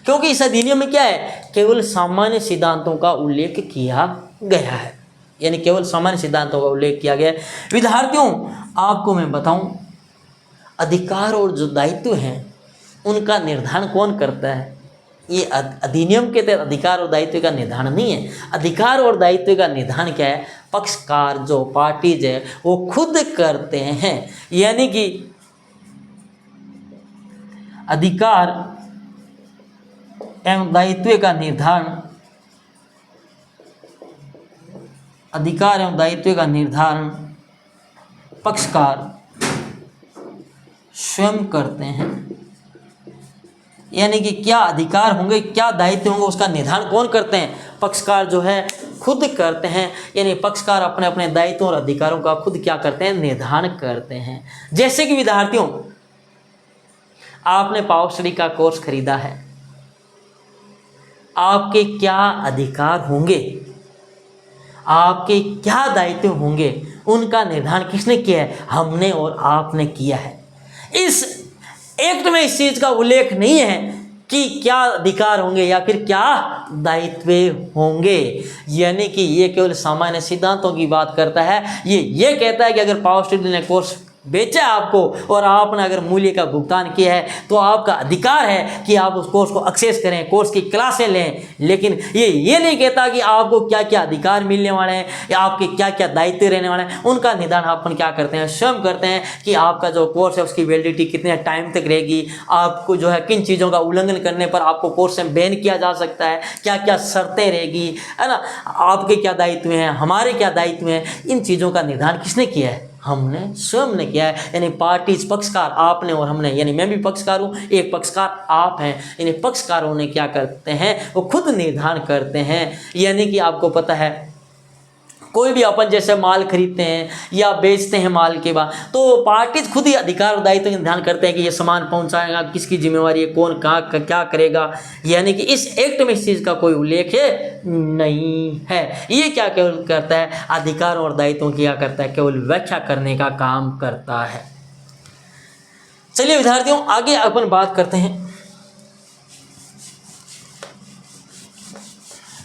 क्योंकि इस अधिनियम में क्या है, केवल सामान्य सिद्धांतों का उल्लेख किया गया है। यानी केवल सामान्य सिद्धांतों का उल्लेख किया गया है। विद्यार्थियों आपको मैं बताऊं, अधिकार और जो दायित्व हैं उनका निर्धारण कौन करता है। ये अधिनियम के तहत अधिकार और दायित्व का निर्धारण नहीं है। अधिकार और दायित्व का निर्धारण क्या है, पक्षकार जो पार्टीज है वो खुद करते हैं। यानी कि अधिकार एवं दायित्व का निर्धारण, अधिकार एवं दायित्व का निर्धारण पक्षकार स्वयं करते हैं। यानी कि क्या अधिकार होंगे, क्या दायित्व होंगे, उसका निर्धारण कौन करते हैं, पक्षकार जो है खुद करते हैं। यानी पक्षकार अपने अपने दायित्वों और अधिकारों का खुद क्या करते हैं, निर्धारण करते हैं। जैसे कि विद्यार्थियों आपने पावर स्टडी का कोर्स खरीदा है, आपके क्या अधिकार होंगे, आपके क्या दायित्व होंगे, उनका निर्धारण किसने किया है, हमने और आपने किया है। इस एक्ट में इस चीज का उल्लेख नहीं है कि क्या अधिकार होंगे या फिर क्या दायित्व होंगे। यानी कि ये केवल सामान्य सिद्धांतों की बात करता है। ये कहता है कि अगर पावर स्टडी ने कोर्स बेचा आपको और आपने अगर मूल्य का भुगतान किया है तो आपका अधिकार है कि आप उस कोर्स को एक्सेस करें, कोर्स की क्लासें लें। लेकिन ये नहीं कहता कि आपको क्या क्या अधिकार मिलने वाले हैं या आपके क्या क्या दायित्व रहने वाले हैं। उनका निदान अपन क्या करते हैं, स्वयं करते हैं कि आपका जो कोर्स है उसकी वैलिडिटी कितने टाइम तक रहेगी, आपको जो है किन चीज़ों का उल्लंघन करने पर आपको कोर्स से बैन किया जा सकता है, क्या क्या शर्तें रहेगी, है ना, आपके क्या दायित्व हैं, हमारे क्या दायित्व हैं। इन चीज़ों का निर्धारण किसने किया है, हमने स्वयं ने किया है। यानी पार्टीज, पक्षकार आपने और हमने, यानी मैं भी पक्षकार हूँ, एक पक्षकार आप हैं। यानी पक्षकारों ने क्या करते हैं, वो खुद निर्धारण करते हैं। यानी कि आपको पता है कोई भी अपन जैसे माल खरीदते हैं या बेचते हैं माल के बाद, तो पार्टीज खुद ही अधिकार और दायित्व निर्धारण करते हैं कि ये सामान पहुंचाएगा, किसकी जिम्मेवारी है, कौन कहाँ क्या करेगा। यानी कि इस एक्ट में इस चीज़ का कोई उल्लेख नहीं है। ये क्या केवल करता है, अधिकार और दायित्वों की क्या करता है, केवल व्याख्या करने का काम करता है। चलिए विद्यार्थियों आगे अपन बात करते हैं।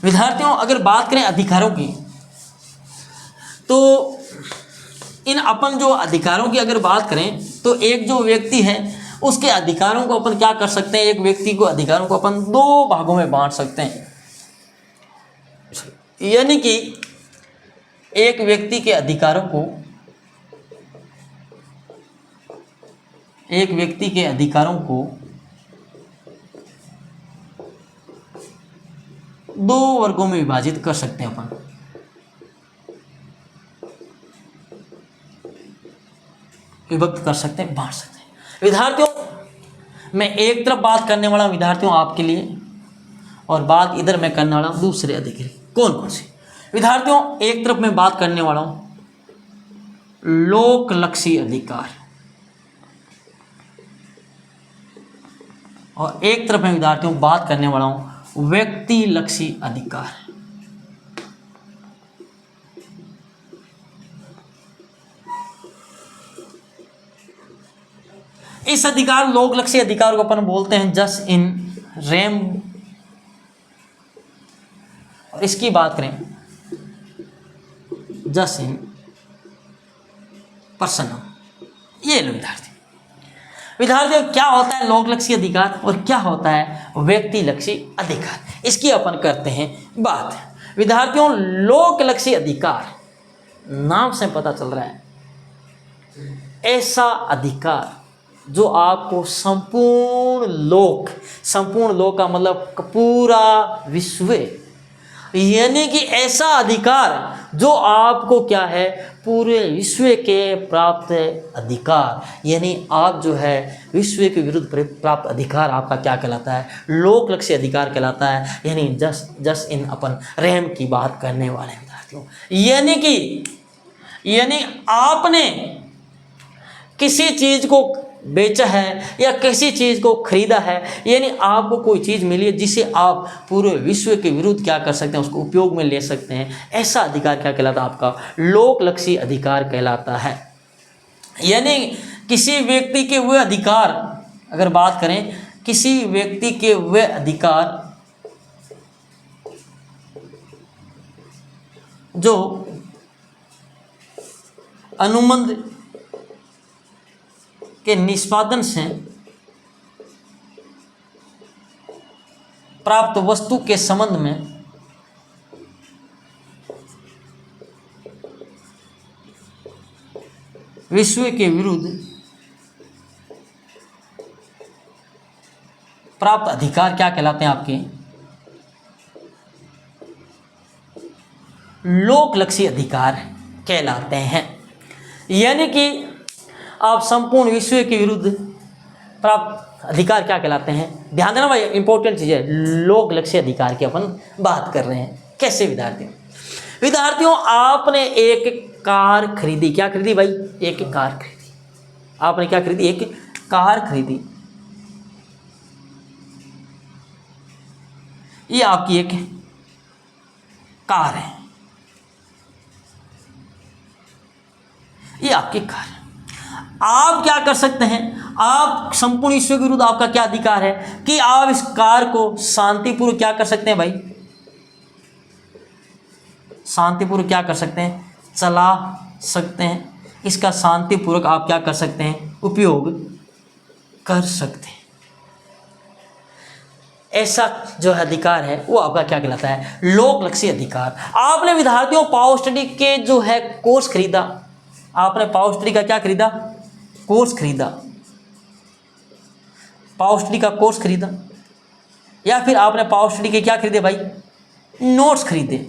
विद्यार्थियों अगर बात करें अधिकारों की, तो इन अपन जो अधिकारों की अगर बात करें तो एक जो व्यक्ति है उसके अधिकारों को अपन क्या कर सकते हैं, एक व्यक्ति को अधिकारों को अपन दो भागों में बांट सकते हैं। यानी कि एक व्यक्ति के अधिकारों को, एक व्यक्ति के अधिकारों को दो वर्गों में विभाजित कर सकते हैं अपन। विभक्त कर सकते हैं, बांट सकते हैं। विद्यार्थियों मैं एक तरफ बात करने वाला हूं विद्यार्थियों आपके लिए, और बात इधर मैं करने वाला हूं दूसरे अधिकारी। कौन कौन से विद्यार्थियों, एक तरफ मैं बात करने वाला हूं लोकलक्षी अधिकार, और एक तरफ मैं विद्यार्थियों बात करने वाला हूं व्यक्तिलक्षी अधिकार। इस अधिकार लोकलक्षी अधिकार को अपन बोलते हैं जस्ट इन रैम, और इसकी बात करें जस्ट इन पर्सनम। ये लो विद्यार्थियों क्या होता है लोक लक्षी अधिकार और क्या होता है व्यक्ति लक्षी अधिकार, इसकी अपन करते हैं बात। विद्यार्थियों लोक लक्षी अधिकार नाम से पता चल रहा है ऐसा अधिकार जो आपको संपूर्ण लोक का मतलब पूरा विश्व, यानी कि ऐसा अधिकार जो आपको क्या है पूरे विश्व के प्राप्त अधिकार, यानी आप जो है विश्व के विरुद्ध प्राप्त अधिकार आपका क्या कहलाता है लोक लक्षी अधिकार कहलाता है। यानी जस्ट इन अपन रहम की बात करने वाले हैं विद्यार्थियों, यानी आपने किसी चीज को बेचा है या किसी चीज़ को खरीदा है, यानी आपको कोई चीज़ मिली है जिसे आप पूरे विश्व के विरुद्ध क्या कर सकते हैं उसको उपयोग में ले सकते हैं, ऐसा अधिकार क्या कहलाता है आपका लोक लक्षी अधिकार कहलाता है। यानी किसी व्यक्ति के वह अधिकार, अगर बात करें किसी व्यक्ति के वह अधिकार जो अनुबंध के निष्पादन से प्राप्त वस्तु के संबंध में विश्व के विरुद्ध प्राप्त अधिकार क्या कहलाते हैं आपके लोक लक्षी अधिकार कहलाते हैं। यानी कि आप संपूर्ण विश्व के विरुद्ध प्राप्त अधिकार क्या कहलाते हैं, ध्यान देना भाई इंपॉर्टेंट चीज़ है, लोक लक्षी अधिकार की अपन बात कर रहे हैं। कैसे विद्यार्थियों आपने एक कार खरीदी, क्या खरीदी भाई एक कार खरीदी, आपने क्या खरीदी एक कार खरीदी, ये आपकी एक कार है, ये आपकी कार है। आप क्या कर सकते हैं, आप संपूर्ण विश्व के विरुद्ध आपका क्या अधिकार है कि आप इस कार को शांतिपूर्वक क्या कर सकते हैं भाई, शांतिपूर्वक क्या कर सकते हैं चला सकते हैं, इसका शांतिपूर्वक आप क्या कर सकते हैं उपयोग कर सकते हैं। ऐसा जो अधिकार है वो आपका क्या कहलाता है लोक लक्षी अधिकार। आपने विद्यार्थियों पावर स्टडी के जो है कोर्स खरीदा, आपने पावर स्टडी का क्या खरीदा कोर्स खरीदा, पावर स्टडी का कोर्स खरीदा, या फिर आपने पावर स्टडी के क्या खरीदे भाई नोट्स खरीदे।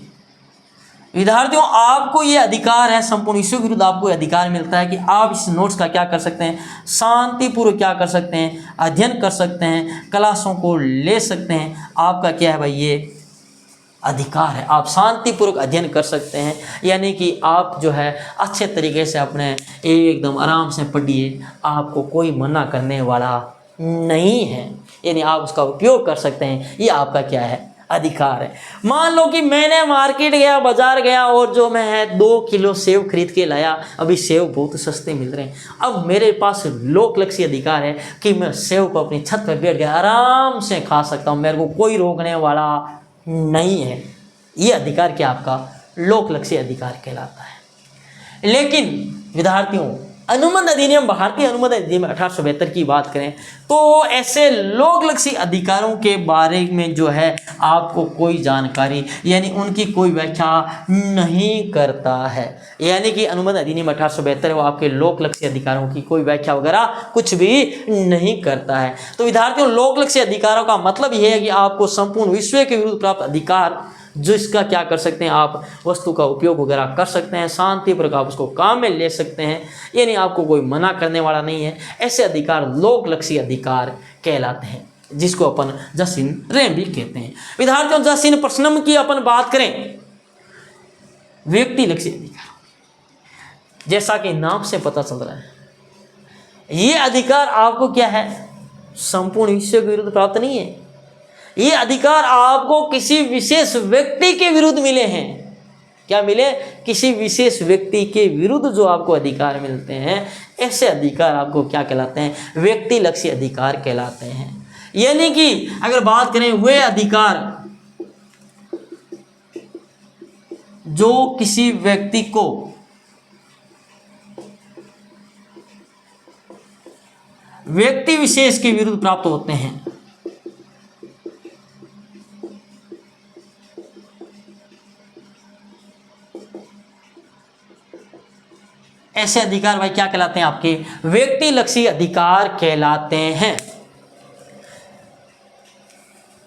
विद्यार्थियों आपको ये अधिकार है, संपूर्ण विश्व के विरुद्ध आपको अधिकार मिलता है कि आप इस नोट्स का क्या कर सकते हैं शांतिपूर्वक क्या कर सकते हैं अध्ययन कर सकते हैं, क्लासों को ले सकते हैं। आपका क्या है भाई ये अधिकार है, आप शांतिपूर्वक अध्ययन कर सकते हैं। यानी कि आप जो है अच्छे तरीके से अपने एकदम आराम से पढ़िए, आपको कोई मना करने वाला नहीं है, यानी आप उसका उपयोग कर सकते हैं, ये आपका क्या है अधिकार है। मान लो कि मैंने मार्केट गया बाजार गया और जो मैं है 2 किलो सेव खरीद के लाया, अभी सेव बहुत सस्ते मिल रहे हैं, अब मेरे पास लोक लक्षी अधिकार है कि मैं सेव को अपनी छत पर बैठ गया आराम से खा सकता हूँ, मेरे को कोई रोकने वाला नहीं है। ये अधिकार क्या आपका लोक लक्षी अधिकार कहलाता है। लेकिन विद्यार्थियों अनुबंध अधिनियम, भारतीय अनुबंध अधिनियम 1872 की बात करें तो ऐसे लोक लक्षी अधिकारों के बारे में जो है आपको कोई जानकारी यानी उनकी कोई व्याख्या नहीं करता है। यानी कि अनुबंध अधिनियम 1872 वो आपके लोक लक्षी अधिकारों की कोई व्याख्या वगैरह कुछ भी नहीं करता है। तो विद्यार्थियों लोक लक्षी अधिकारों का मतलब यह है कि आपको संपूर्ण विश्व के विरुद्ध प्राप्त अधिकार जो इसका क्या कर सकते हैं आप वस्तु का उपयोग वगैरह कर सकते हैं, शांतिपूर्वक आप उसको काम में ले सकते हैं, यानी आपको कोई मना करने वाला नहीं है। ऐसे अधिकार लोक लक्षी अधिकार कहलाते हैं, जिसको अपन जस्ट इन रेम भी कहते हैं। विद्यार्थियों जस्ट इन पर्सनम की अपन बात करें व्यक्ति लक्षी अधिकार, जैसा कि नाम से पता चल रहा है ये अधिकार आपको क्या है संपूर्ण विश्व के विरुद्ध प्राप्त नहीं है, ये अधिकार आपको किसी विशेष व्यक्ति के विरुद्ध मिले हैं। क्या मिले किसी विशेष व्यक्ति के विरुद्ध जो आपको अधिकार मिलते हैं, ऐसे अधिकार आपको क्या कहलाते हैं व्यक्ति लक्षी अधिकार कहलाते हैं। यानी कि अगर बात करें वे अधिकार जो किसी व्यक्ति को व्यक्ति विशेष के विरुद्ध प्राप्त होते हैं, ऐसे अधिकार भाई क्या कहलाते हैं? आपके व्यक्ति लक्षी अधिकार कहलाते हैं।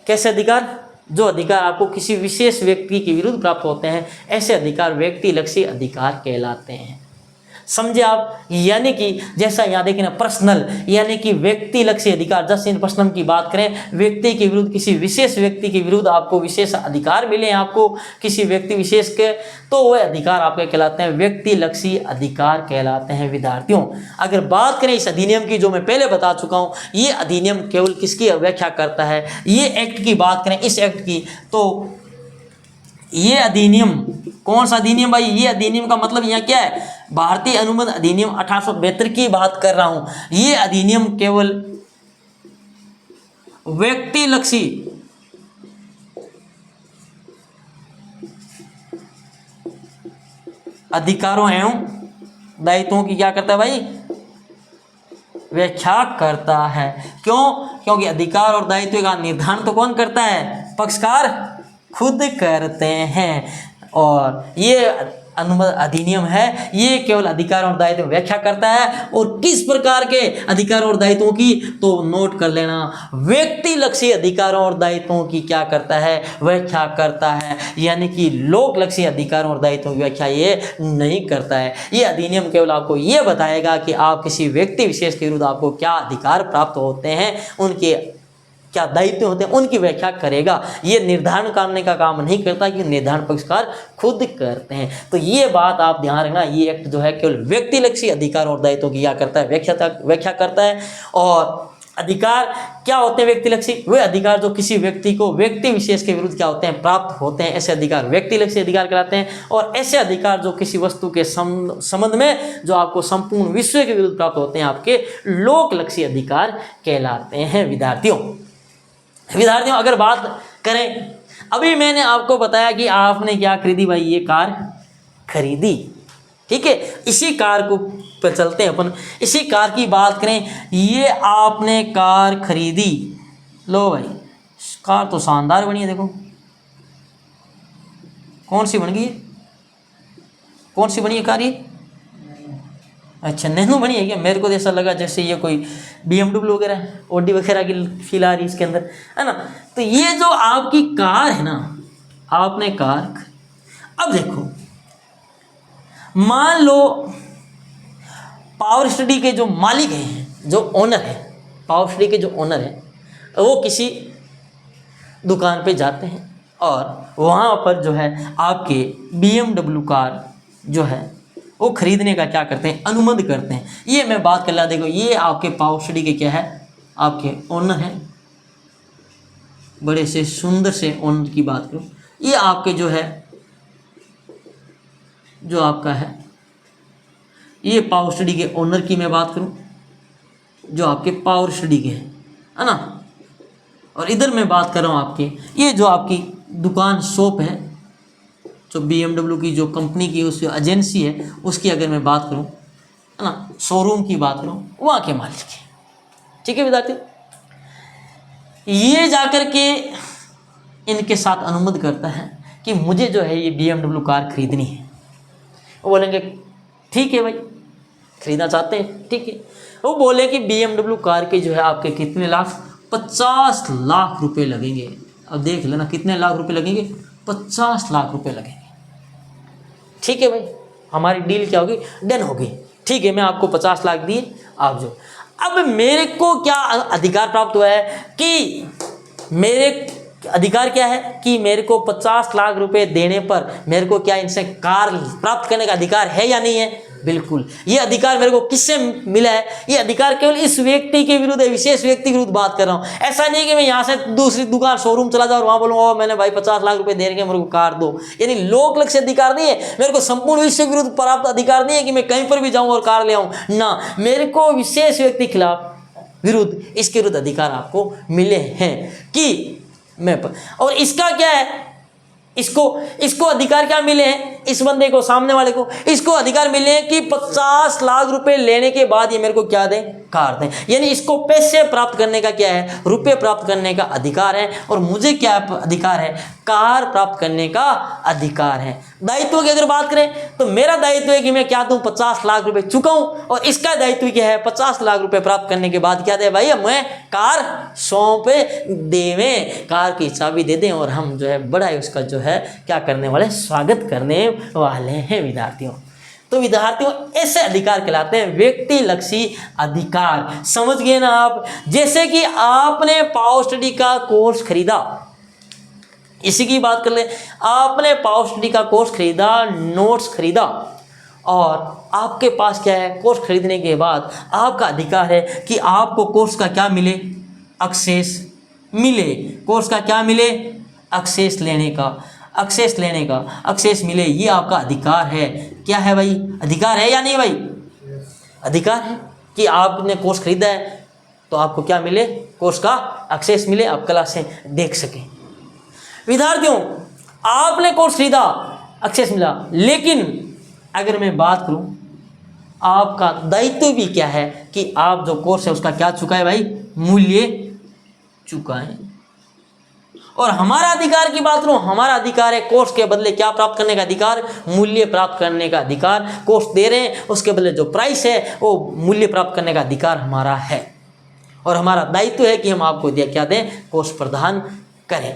कैसे अधिकार? जो अधिकार आपको किसी विशेष व्यक्ति के विरुद्ध प्राप्त होते हैं, ऐसे अधिकार व्यक्ति लक्षी अधिकार कहलाते हैं। समझे आप? यानी कि जैसा यहाँ देखिए ना, पर्सनल यानी कि व्यक्ति लक्षी अधिकार, जैसे इन पर्सनल की बात करें, व्यक्ति के विरुद्ध, किसी विशेष व्यक्ति के विरुद्ध आपको विशेष अधिकार मिले हैं, आपको किसी व्यक्ति विशेष के, तो वह अधिकार आपके कहलाते हैं व्यक्ति लक्षी अधिकार कहलाते हैं। विद्यार्थियों, अगर बात करें इस अधिनियम की, जो मैं पहले बता चुका हूँ, ये अधिनियम केवल किसकी व्याख्या करता है? ये एक्ट की बात करें, इस एक्ट की, तो ये अधिनियम कौन सा अधिनियम भाई? ये अधिनियम का मतलब यहाँ क्या है? भारतीय अनुबंध अधिनियम 1872 की बात कर रहा हूं। ये अधिनियम केवल व्यक्ति लक्षी अधिकारों एवं दायित्वों की क्या करता है भाई? व्याख्या करता है। क्यों? क्योंकि अधिकार और दायित्व का निर्धारण तो कौन करता है? पक्षकार खुद करते हैं। और ये अनुबंध अधिनियम है, ये केवल अधिकार और दायित्व व्याख्या करता है। और किस प्रकार के अधिकार और दायित्वों की? तो नोट कर लेना, व्यक्ति लक्षी अधिकारों और दायित्वों की क्या करता है? व्याख्या करता है। यानी कि लोक लक्षी अधिकारों और दायित्वों की व्याख्या ये नहीं करता है। ये अधिनियम केवल आपको ये बताएगा कि आप किसी व्यक्ति विशेष के विरुद्ध आपको क्या अधिकार प्राप्त होते हैं, उनके क्या दायित्व होते हैं, उनकी व्याख्या करेगा। ये निर्धारण करने का काम नहीं करता, कि निर्धारण पक्षकार खुद करते हैं। तो ये बात आप ध्यान रखना, ये एक्ट जो है केवल व्यक्ति लक्षी अधिकार और दायित्वों की क्या करता है? व्याख्या करता है। और अधिकार क्या होते हैं व्यक्ति लक्षी? वे अधिकार जो किसी व्यक्ति को व्यक्ति विशेष के विरुद्ध क्या होते हैं? प्राप्त होते हैं, ऐसे अधिकार व्यक्ति लक्षी अधिकार कहलाते हैं। और ऐसे अधिकार जो किसी वस्तु के संबंध में जो आपको संपूर्ण विश्व के विरुद्ध प्राप्त होते हैं, आपके लोक लक्षी अधिकार कहलाते हैं। विद्यार्थियों, अगर बात करें, अभी मैंने आपको बताया कि आपने क्या खरीदी भाई? ये कार खरीदी, ठीक है। इसी कार को पर चलते हैं अपन, इसी कार की बात करें। ये आपने कार खरीदी, लो भाई, कार तो शानदार बनी है, देखो कौन सी बन गई है? कौन सी बनी है कार ये? अच्छा, नैनो बनी है क्या? मेरे को तो ऐसा लगा जैसे ये कोई BMW वगैरह, ऑडी वगैरह की फील आ रही इसके अंदर, है ना। तो ये जो आपकी कार है ना, आपने कार, अब देखो, मान लो पावर स्टडी के जो मालिक हैं, जो ओनर है, पावर स्टडी के जो ओनर है, वो किसी दुकान पे जाते हैं और वहाँ पर जो है आपके BMW कार जो है वो खरीदने का क्या करते हैं? अनुमति करते हैं। ये मैं बात कर रहा, देखो ये आपके पावर स्टडी के क्या है? आपके ओनर हैं, बड़े से सुंदर से ओनर की बात करूँ, ये आपके जो है, जो आपका है, ये पावर स्टडी के ओनर की मैं बात करूँ, जो आपके पावर स्टडी के हैं, है ना। और इधर मैं बात कर रहा हूँ आपके, ये जो आपकी दुकान शॉप है, जो BMW की जो कंपनी की उस एजेंसी है, उसकी अगर मैं बात करूं, है ना, शोरूम की बात करूं, वहाँ के मालिक है, ठीक है विद्यार्थी। ये जाकर के इनके साथ अनुमति करता है कि मुझे जो है ये BMW कार खरीदनी है। वो बोलेंगे ठीक है भाई, खरीदना चाहते हैं, ठीक है। वो बोले कि BMW कार के जो है आपके कितने लाख? 50 लाख रुपए लगेंगे। अब देख लेना कितने लाख रुपए लगेंगे? 50 लाख रुपए लगेंगे, ठीक है भाई। हमारी डील क्या होगी? डन होगी, ठीक है। मैं आपको 50 लाख दिए, आप जो, अब मेरे को क्या अधिकार प्राप्त हुआ है कि मेरे अधिकार क्या है कि मेरे को 50 लाख रुपए देने पर मेरे को क्या इनसे कार प्राप्त करने का अधिकार है या नहीं है? बिल्कुल। ये अधिकार मेरे को किससे मिला है? ये अधिकार केवल इस व्यक्ति के विरुद्ध है, विशेष व्यक्ति के विरुद्ध बात कर रहा हूँ। ऐसा नहीं कि मैं यहाँ से दूसरी दुकान शोरूम चला जाऊँ और वहाँ बोलूँगा मैंने भाई 50 लाख रुपए देने के मेरे को कार दो। यानी लोक लक्ष्य अधिकार नहीं है, मेरे को संपूर्ण विश्व के विरुद्ध प्राप्त अधिकार नहीं है कि मैं कहीं पर भी जाऊँ और कार ले आऊँ ना। मेरे को विशेष व्यक्ति खिलाफ विरुद्ध इसके विरुद्ध अधिकार आपको मिले हैं कि और इसका क्या है, इसको अधिकार क्या मिले हैं, इस बंदे को, सामने वाले को, इसको अधिकार मिले हैं कि 50 लाख रुपए लेने के बाद ये मेरे को क्या दें, कार दें। यानी इसको पैसे प्राप्त करने का क्या है, रुपए प्राप्त करने का अधिकार है, और मुझे क्या अधिकार है, कार प्राप्त करने का अधिकार है। दायित्व की अगर बात करें तो मेरा दायित्व है कि मैं क्या दूं, 50 लाख रुपए चुकाऊं, और इसका दायित्व क्या है, 50 लाख रुपए प्राप्त करने के बाद क्या दे भाई, मैं कार सौंपे देवें, कार की चाबी दे दें, और हम जो है बड़ा उसका जो है क्या करने वाले, स्वागत करने वाले हैं विद्यार्थियों। तो विद्यार्थियों ऐसे अधिकार कहलाते हैं व्यक्ति लक्षी अधिकार। समझ गए ना आप। जैसे कि आपने पावर स्टडी का कोर्स खरीदा, इसी की बात कर ले, आपने पावर स्टडी का कोर्स खरीदा, नोट्स खरीदा, और आपके पास क्या है, कोर्स खरीदने के बाद आपका अधिकार है कि आपको कोर्स का क्या मिले, एक्सेस मिले, कोर्स का क्या मिले, एक्सेस लेने का, एक्सेस मिले, ये आपका अधिकार है। क्या है भाई, अधिकार है या नहीं भाई, अधिकार है कि आपने कोर्स खरीदा है तो आपको क्या मिले, कोर्स का एक्सेस मिले, आप क्लासें देख सकें। विद्यार्थियों आपने कोर्स खरीदा, एक्सेस मिला, लेकिन अगर मैं बात करूं, आपका दायित्व भी क्या है कि आप जो कोर्स है उसका क्या चुकाए भाई, मूल्य चुकाएं। और हमारा अधिकार की बात करूं, हमारा अधिकार है कोर्स के बदले क्या प्राप्त करने का अधिकार, मूल्य प्राप्त करने का अधिकार। कोर्स दे रहे हैं, उसके बदले जो प्राइस है वो मूल्य प्राप्त करने का अधिकार हमारा है, और हमारा दायित्व है कि हम आपको क्या दें, कोर्स प्रदान करें।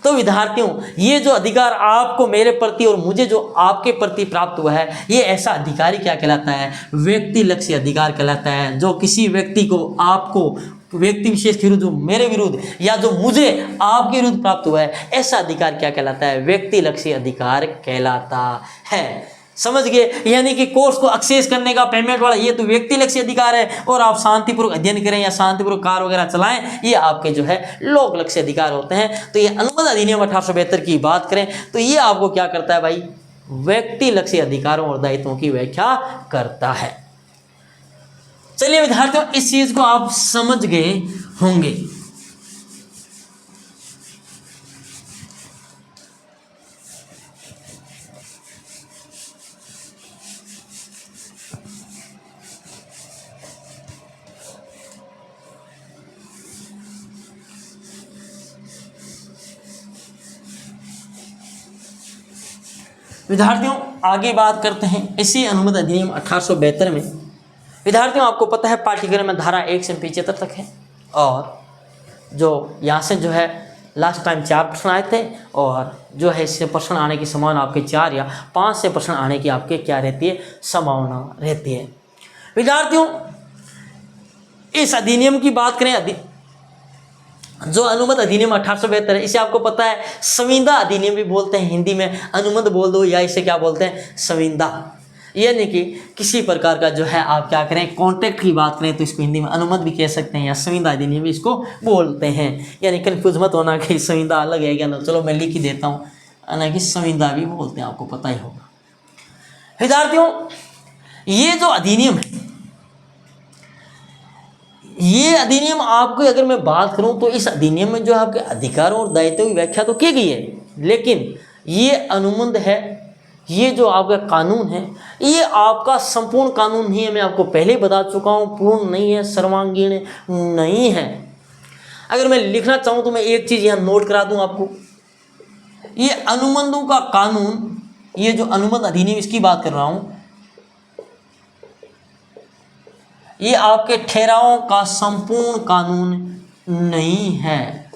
तो विद्यार्थियों ये जो अधिकार आपको मेरे प्रति और मुझे जो आपके प्रति प्राप्त हुआ है, ये ऐसा अधिकारी क्या कहलाता है, व्यक्ति लक्ष्य अधिकार कहलाता है। जो किसी व्यक्ति को, आपको, व्यक्ति विशेष के विरुद्ध, जो मेरे विरुद्ध या जो मुझे आपके विरुद्ध प्राप्त हुआ है, ऐसा अधिकार क्या कहलाता है, व्यक्ति लक्ष्य अधिकार कहलाता है। समझ गए। यानी कि कोर्स को एक्सेस करने का पेमेंट वाला ये तो व्यक्ति लक्ष्य अधिकार है, और आप शांतिपूर्वक अध्ययन करें या शांतिपूर्वक कार वगैरह चलाएं, ये आपके जो है लोक लक्ष्य अधिकार होते हैं। तो ये अनुबंध अधिनियम 1872 की बात करें तो ये आपको क्या करता है भाई, व्यक्ति लक्ष्य अधिकारों और दायित्वों की व्याख्या करता है। चलिए विद्यार्थियों इस चीज को आप समझ गए होंगे। विद्यार्थियों आगे बात करते हैं इसी अनुबंध अधिनियम 1872 में। विद्यार्थियों आपको पता है पाठ्यक्रम में धारा 1 से 75 तक है, और जो यहाँ से जो है लास्ट टाइम 4 प्रश्न आए थे, और जो है इससे प्रश्न आने की संभावना आपके 4 या 5 से प्रश्न आने की आपके क्या रहती है, संभावना रहती है। विद्यार्थियों इस अधिनियम की बात करें, जो अनुबंध अधिनियम 1872 है, इसे आपको पता है संविदा अधिनियम भी बोलते हैं, हिंदी में अनुबंध बोल दो, या इसे क्या बोलते हैं, संविदा। यानी कि किसी प्रकार का जो है आप क्या करें, कॉन्ट्रैक्ट की बात करें तो इसको हिंदी में अनुबंध भी कह सकते हैं, या संविदा अधिनियम भी इसको बोलते हैं। यानी कन्फ्यूज मत होना कि संविदा अलग है क्या ना, चलो मैं लिख ही देता हूँ, ना कि संविदा भी बोलते हैं, आपको पता ही होगा। विद्यार्थियों ये जो अधिनियम है, ये अधिनियम आपको अगर मैं बात करूं तो इस अधिनियम में जो आपके अधिकारों और दायित्वों की व्याख्या तो की गई है, लेकिन ये अनुबंध है, ये जो आपका कानून है, ये आपका संपूर्ण कानून नहीं है। मैं आपको पहले ही बता चुका हूँ, पूर्ण नहीं है, सर्वांगीण नहीं है। अगर मैं लिखना चाहूँ तो मैं एक चीज़ यहाँ नोट करा दूँ आपको, ये अनुबंधों का कानून, ये जो अनुबंध अधिनियम इसकी बात कर रहा हूँ, ये आपके ठहरावों का संपूर्ण कानून नहीं है।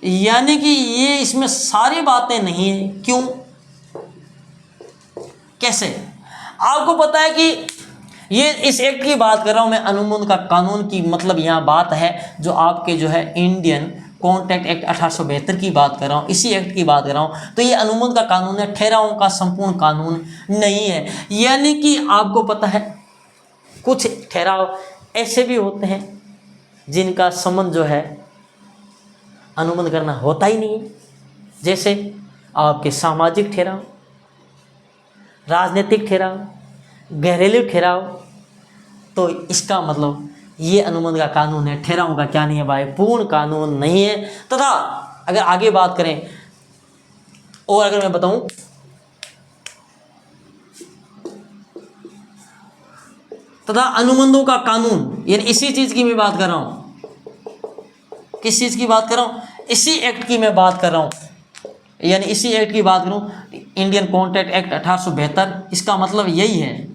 यानी कि ये इसमें सारी बातें नहीं है। क्यों, कैसे? आपको पता है कि ये इस एक्ट की बात कर रहा हूं मैं, अनुबंध का कानून की मतलब यहाँ बात है जो आपके जो है इंडियन कॉन्ट्रैक्ट एक्ट 1872 की बात कर रहा हूँ, इसी एक्ट की बात कर रहा हूँ। तो ये अनुबंध का कानून है, ठहरावों का संपूर्ण कानून नहीं है। यानी कि आपको पता है कुछ ठहराव ऐसे भी होते हैं जिनका संबंध जो है अनुबंध करना होता ही नहीं है, जैसे आपके सामाजिक ठहराव, राजनीतिक ठहराव, घरेलू ठहराव। तो इसका मतलब ये अनुबंध का कानून है, ठहराव का क्या नहीं है भाई, पूर्ण कानून नहीं है। तथा अगर आगे बात करें और अगर मैं बताऊं तथा अनुबंधों का कानून, यानी इसी चीज की मैं बात कर रहा हूं। किस चीज की बात कर रहा हूं? इसी एक्ट की मैं बात कर रहा हूं, यानी इसी एक्ट की बात करूं, इंडियन कॉन्ट्रैक्ट एक्ट 1872। इसका मतलब यही है,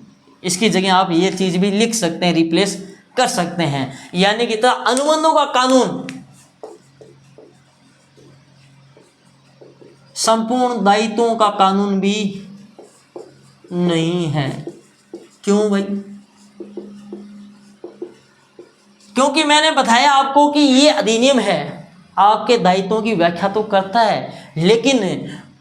इसकी जगह आप ये चीज भी लिख सकते हैं, रिप्लेस कर सकते हैं। यानी कि अनुबंधों का कानून संपूर्ण दायित्वों का कानून भी नहीं है। क्यों भाई? क्योंकि मैंने बताया आपको कि ये अधिनियम है, आपके दायित्वों की व्याख्या तो करता है, लेकिन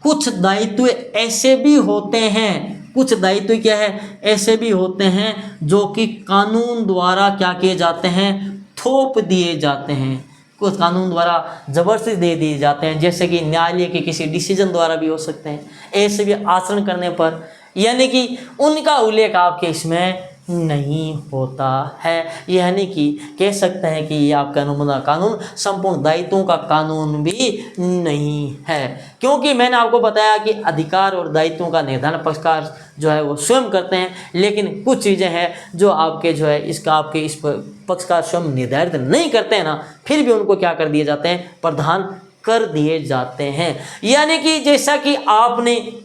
कुछ दायित्व ऐसे भी होते हैं, कुछ दायित्व क्या है, ऐसे भी होते हैं जो कि कानून द्वारा क्या किए जाते हैं, थोप दिए जाते हैं, कुछ कानून द्वारा जबरदस्ती दे दिए जाते हैं, जैसे कि न्यायालय के किसी डिसीजन द्वारा भी हो सकते हैं, ऐसे भी आचरण करने पर, यानी कि उनका उल्लेख आपके इसमें नहीं होता है। यानी कि कह सकते हैं कि ये आपका अनुबंध कानून संपूर्ण दायित्वों का कानून भी नहीं है, क्योंकि मैंने आपको बताया कि अधिकार और दायित्वों का निर्धारण पक्षकार जो है वो स्वयं करते हैं, लेकिन कुछ चीज़ें हैं जो आपके जो है इसका आपके इस पक्षकार स्वयं निर्धारित नहीं करते हैं ना, फिर भी उनको क्या कर दिए जाते हैं, प्रदान कर दिए जाते हैं। यानी कि जैसा कि आपने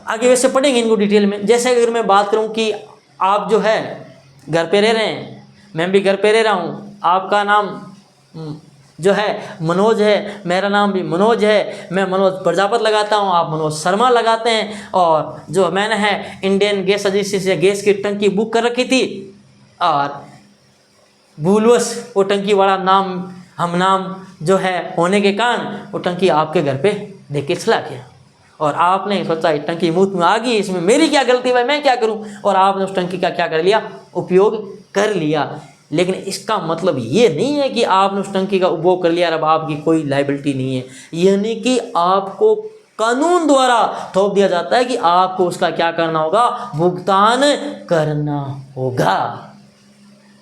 आगे वैसे पढ़ेंगे इनको डिटेल में। जैसे अगर मैं बात करूं कि आप जो है घर पे रह रहे हैं, मैं भी घर पे रह रहा हूं, आपका नाम जो है मनोज है, मेरा नाम भी मनोज है, मैं मनोज प्रजापत लगाता हूं, आप मनोज शर्मा लगाते हैं, और जो मैंने है इंडियन गैस एजेंसी से गैस की टंकी बुक कर रखी थी, और भूलवश वो टंकी वाला नाम जो है होने के कारण वो टंकी आपके घर पे देख के चला गया, और आपने सोचा टंकी मुफ्त में आ गई, इसमें मेरी क्या गलती भाई, मैं क्या करूं, और आपने उस टंकी का क्या कर लिया, उपयोग कर लिया। लेकिन इसका मतलब ये नहीं है कि आपने उस टंकी का उपयोग कर लिया और अब आपकी कोई लायबिलिटी नहीं है, यानी कि आपको कानून द्वारा थोप दिया जाता है कि आपको उसका क्या करना होगा, भुगतान करना होगा।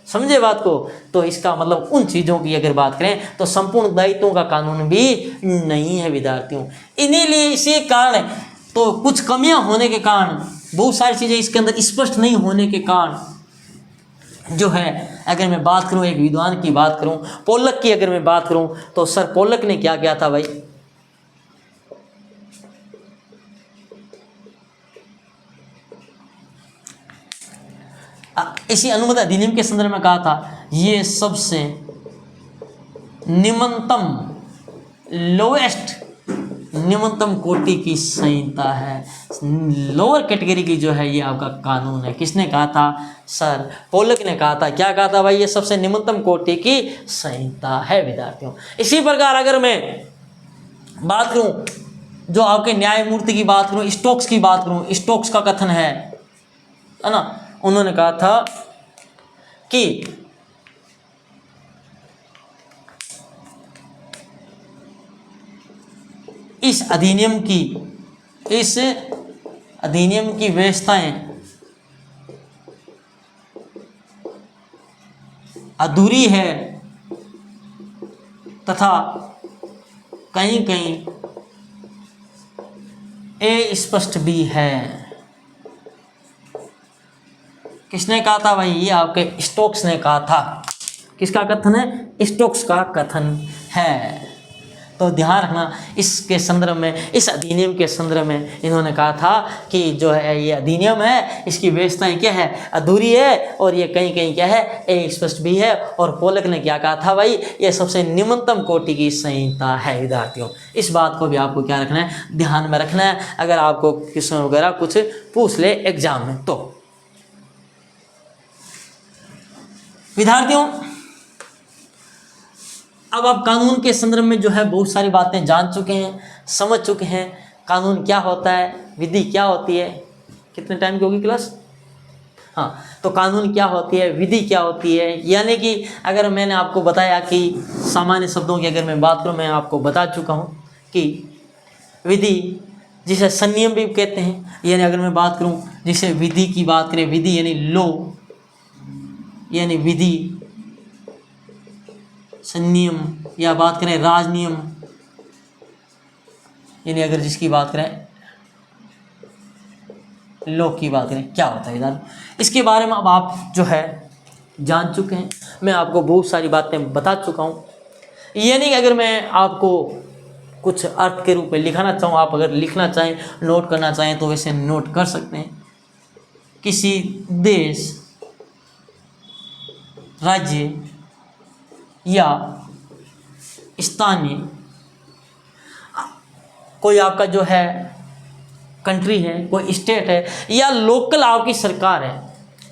समझे बात को? तो इसका मतलब उन चीज़ों की अगर बात करें तो संपूर्ण दायित्वों का कानून भी नहीं है विद्यार्थियों। इन्हीं लिए इसी कारण तो कुछ कमियां होने के कारण, बहुत सारी चीज़ें इसके अंदर स्पष्ट नहीं होने के कारण जो है, अगर मैं बात करूं एक विद्वान की बात करूं, पोलक की अगर मैं बात करूं, तो सर पोलक ने क्या किया था भाई, इसी अनुबंध अधिनियम के संदर्भ में कहा था, ये सबसे निम्नतम कोटि की संहिता है, लोअर कैटेगरी की जो है ये आपका कानून है। किसने कहा था? सर पोलक ने कहा था। क्या कहा था भाई? ये सबसे निम्नतम कोटि की संहिता है विद्यार्थियों। इसी प्रकार अगर मैं बात करूं जो आपके न्यायमूर्ति की बात करूं, स्टोक्स की बात करूं, स्टोक्स का कथन है ना, उन्होंने कहा था कि इस अधिनियम की व्यवस्थाएं अधूरी है तथा कहीं कहीं अस्पष्ट भी है। किसने कहा था भाई? ये आपके स्टोक्स ने कहा था। किसका कथन है? स्टोक्स का कथन है। तो ध्यान रखना, इसके संदर्भ में, इस अधिनियम के संदर्भ में इन्होंने कहा था कि जो है ये अधिनियम है, इसकी व्यवस्थाएं क्या है, अधूरी है, और ये कहीं कहीं क्या है, स्पष्ट भी है। और पोलक ने क्या कहा था भाई? ये सबसे निम्नतम कोटि की संहिता है विद्यार्थियों। इस बात को भी आपको क्या रखना है, ध्यान में रखना है, अगर आपको क्वेश्चन वगैरह कुछ पूछ ले एग्जाम में तो। विद्यार्थियों अब आप कानून के संदर्भ में जो है बहुत सारी बातें जान चुके हैं, समझ चुके हैं, कानून क्या होता है, विधि क्या होती है। कितने टाइम की होगी क्लास? हाँ, तो कानून क्या होती है, विधि क्या होती है, यानी कि अगर मैंने आपको बताया कि सामान्य शब्दों की अगर मैं बात करूँ, मैं आपको बता चुका हूँ कि विधि जिसे संनियम भी कहते हैं, यानी अगर मैं बात करूँ जिसे विधि की बात करें, विधि यानी लॉ, यानी विधि संनियम, या बात करें राजनियम, यानी अगर जिसकी बात करें लॉ की बात करें, क्या होता है विधार्थियों, इसके बारे में अब आप जो है जान चुके हैं। मैं आपको बहुत सारी बातें बता चुका हूँ। ये नहीं कि अगर मैं आपको कुछ अर्थ के रूप में लिखाना चाहूँ, आप अगर लिखना चाहें, नोट करना चाहें तो वैसे नोट कर सकते हैं। किसी देश, राज्य या स्थानीय कोई आपका जो है कंट्री है, कोई स्टेट है, या लोकल आपकी सरकार है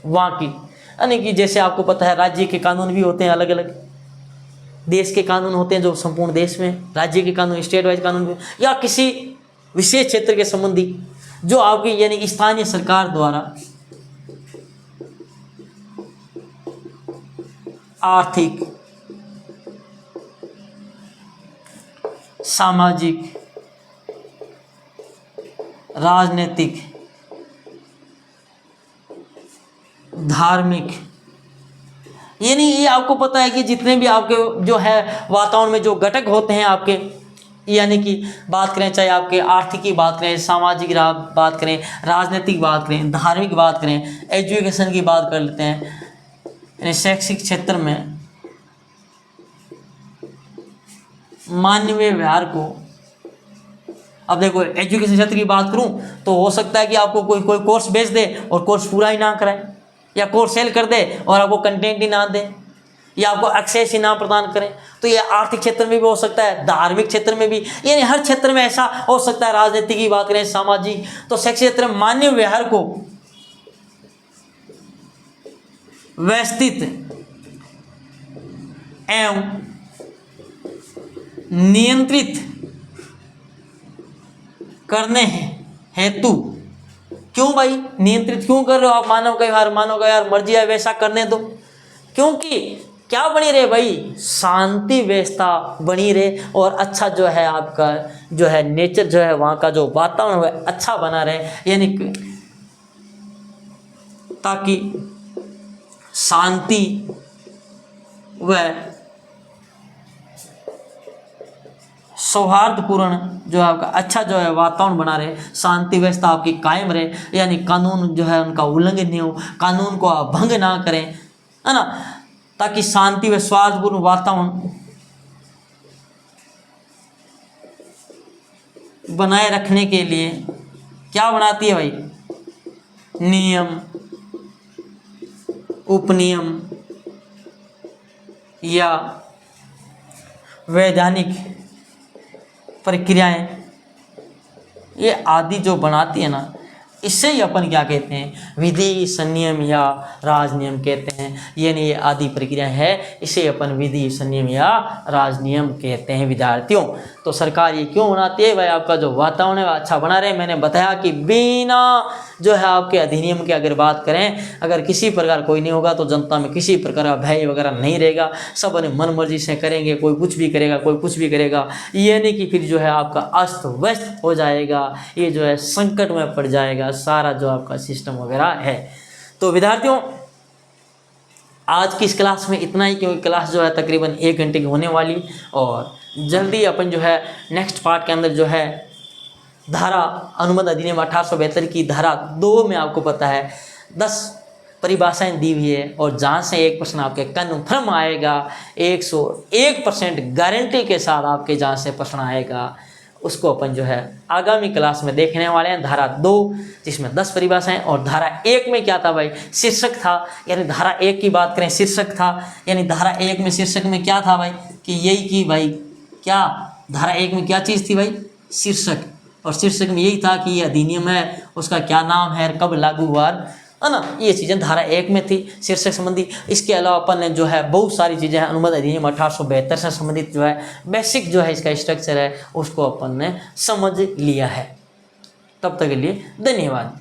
वहाँ की, यानी कि जैसे आपको पता है राज्य के कानून भी होते हैं अलग अलग, देश के कानून होते हैं जो संपूर्ण देश में, राज्य के कानून, स्टेट वाइज कानून भी, या किसी विशेष क्षेत्र के संबंधी जो आपकी यानी स्थानीय सरकार द्वारा आर्थिक, सामाजिक, राजनीतिक, धार्मिक, यानी ये आपको पता है कि जितने भी आपके जो है वातावरण में जो घटक होते हैं आपके, यानी कि बात करें चाहे आपके आर्थिक की बात करें, सामाजिक बात करें, राजनीतिक बात करें, धार्मिक बात करें, एजुकेशन की बात कर लेते हैं, यानी शैक्षिक क्षेत्र में मानवीय व्यवहार को, अब देखो एजुकेशन क्षेत्र की बात करूं तो हो सकता है कि आपको कोई कोर्स बेच दे और कोर्स पूरा ही ना कराए, या कोर्स सेल कर दे और आपको कंटेंट ही ना दे, या आपको एक्सेस ही ना प्रदान करें। तो ये आर्थिक क्षेत्र में भी हो सकता है, धार्मिक क्षेत्र में भी, यानी हर क्षेत्र में ऐसा हो सकता है। राजनीति की बात करें, सामाजिक, तो शैक्षिक क्षेत्र में मानवीय व्यवहार को व्यवस्थित एवं नियंत्रित करने हेतु, क्यों भाई नियंत्रित क्यों कर रहे हो आप? मानव का व्यवहार मर्जी है वैसा करने दो, क्योंकि क्या बनी रहे भाई, शांति व्यवस्था बनी रहे और अच्छा जो है आपका जो है नेचर जो है वहाँ का जो वातावरण है अच्छा बना रहे, यानी ताकि शांति व सौहार्दपूर्ण जो है आपका अच्छा जो है वातावरण बना रहे, शांति व्यवस्था आपकी कायम रहे, यानी कानून जो है उनका उल्लंघन नहीं हो, कानून को आप भंग ना करें, है ना, ताकि शांति व सौहार्दपूर्ण वातावरण बनाए रखने के लिए क्या बनाती है भाई, नियम, उपनियम या वैधानिक प्रक्रियाएं, ये आदि जो बनाती है ना, इससे ही अपन क्या कहते हैं, विधि संनियम या राजनियम कहते हैं। यानी ये आदि प्रक्रिया है, इसे अपन विधि संनियम या राजनियम कहते हैं विद्यार्थियों। तो सरकार ये क्यों बनाती है भाई, आपका जो वातावरण है अच्छा बना रहे। मैंने बताया कि बिना जो है आपके अधिनियम की अगर बात करें, अगर किसी प्रकार कोई नहीं होगा तो जनता में किसी प्रकार का भय वगैरह नहीं रहेगा, सब अपने मन मर्जी से करेंगे, कोई कुछ भी करेगा, कोई कुछ भी करेगा, ये नहीं कि फिर जो है आपका अस्त व्यस्त हो जाएगा, ये जो है संकट में पड़ जाएगा सारा जो आपका सिस्टम वगैरह है। तो विद्यार्थियों आज की इस क्लास में इतना ही, क्योंकि क्लास जो है तकरीबन 1 घंटे की होने वाली, और जल्दी अपन जो है नेक्स्ट पार्ट के अंदर जो है धारा अनुबंध अधिनियम 1872 की धारा 2 में आपको पता है 10 परिभाषाएं दी हुई है, और जहाँ से एक प्रश्न आपके कन्फर्म आएगा 101% गारंटी के साथ आपके जहाँ से प्रश्न आएगा उसको अपन जो है आगामी क्लास में देखने वाले हैं। धारा 2 जिसमें 10 परिभाषाएं, और धारा 1 में क्या था भाई, शीर्षक था, यानी धारा 1 की बात करें शीर्षक था, यानी धारा 1 में शीर्षक में क्या था भाई कि यही कि भाई क्या धारा 1 में क्या चीज़ थी भाई, शीर्षक, और शीर्षक में यही था कि ये अधिनियम है, उसका क्या नाम है, कब लागू हुआ, है ना, ये चीज़ें धारा 1 में थी शीर्षक संबंधी। इसके अलावा अपन ने जो है बहुत सारी चीज़ें हैं अनुबंध अधिनियम 1872 से संबंधित जो है बेसिक जो है इसका स्ट्रक्चर है उसको अपन ने समझ लिया है। तब तक के लिए धन्यवाद।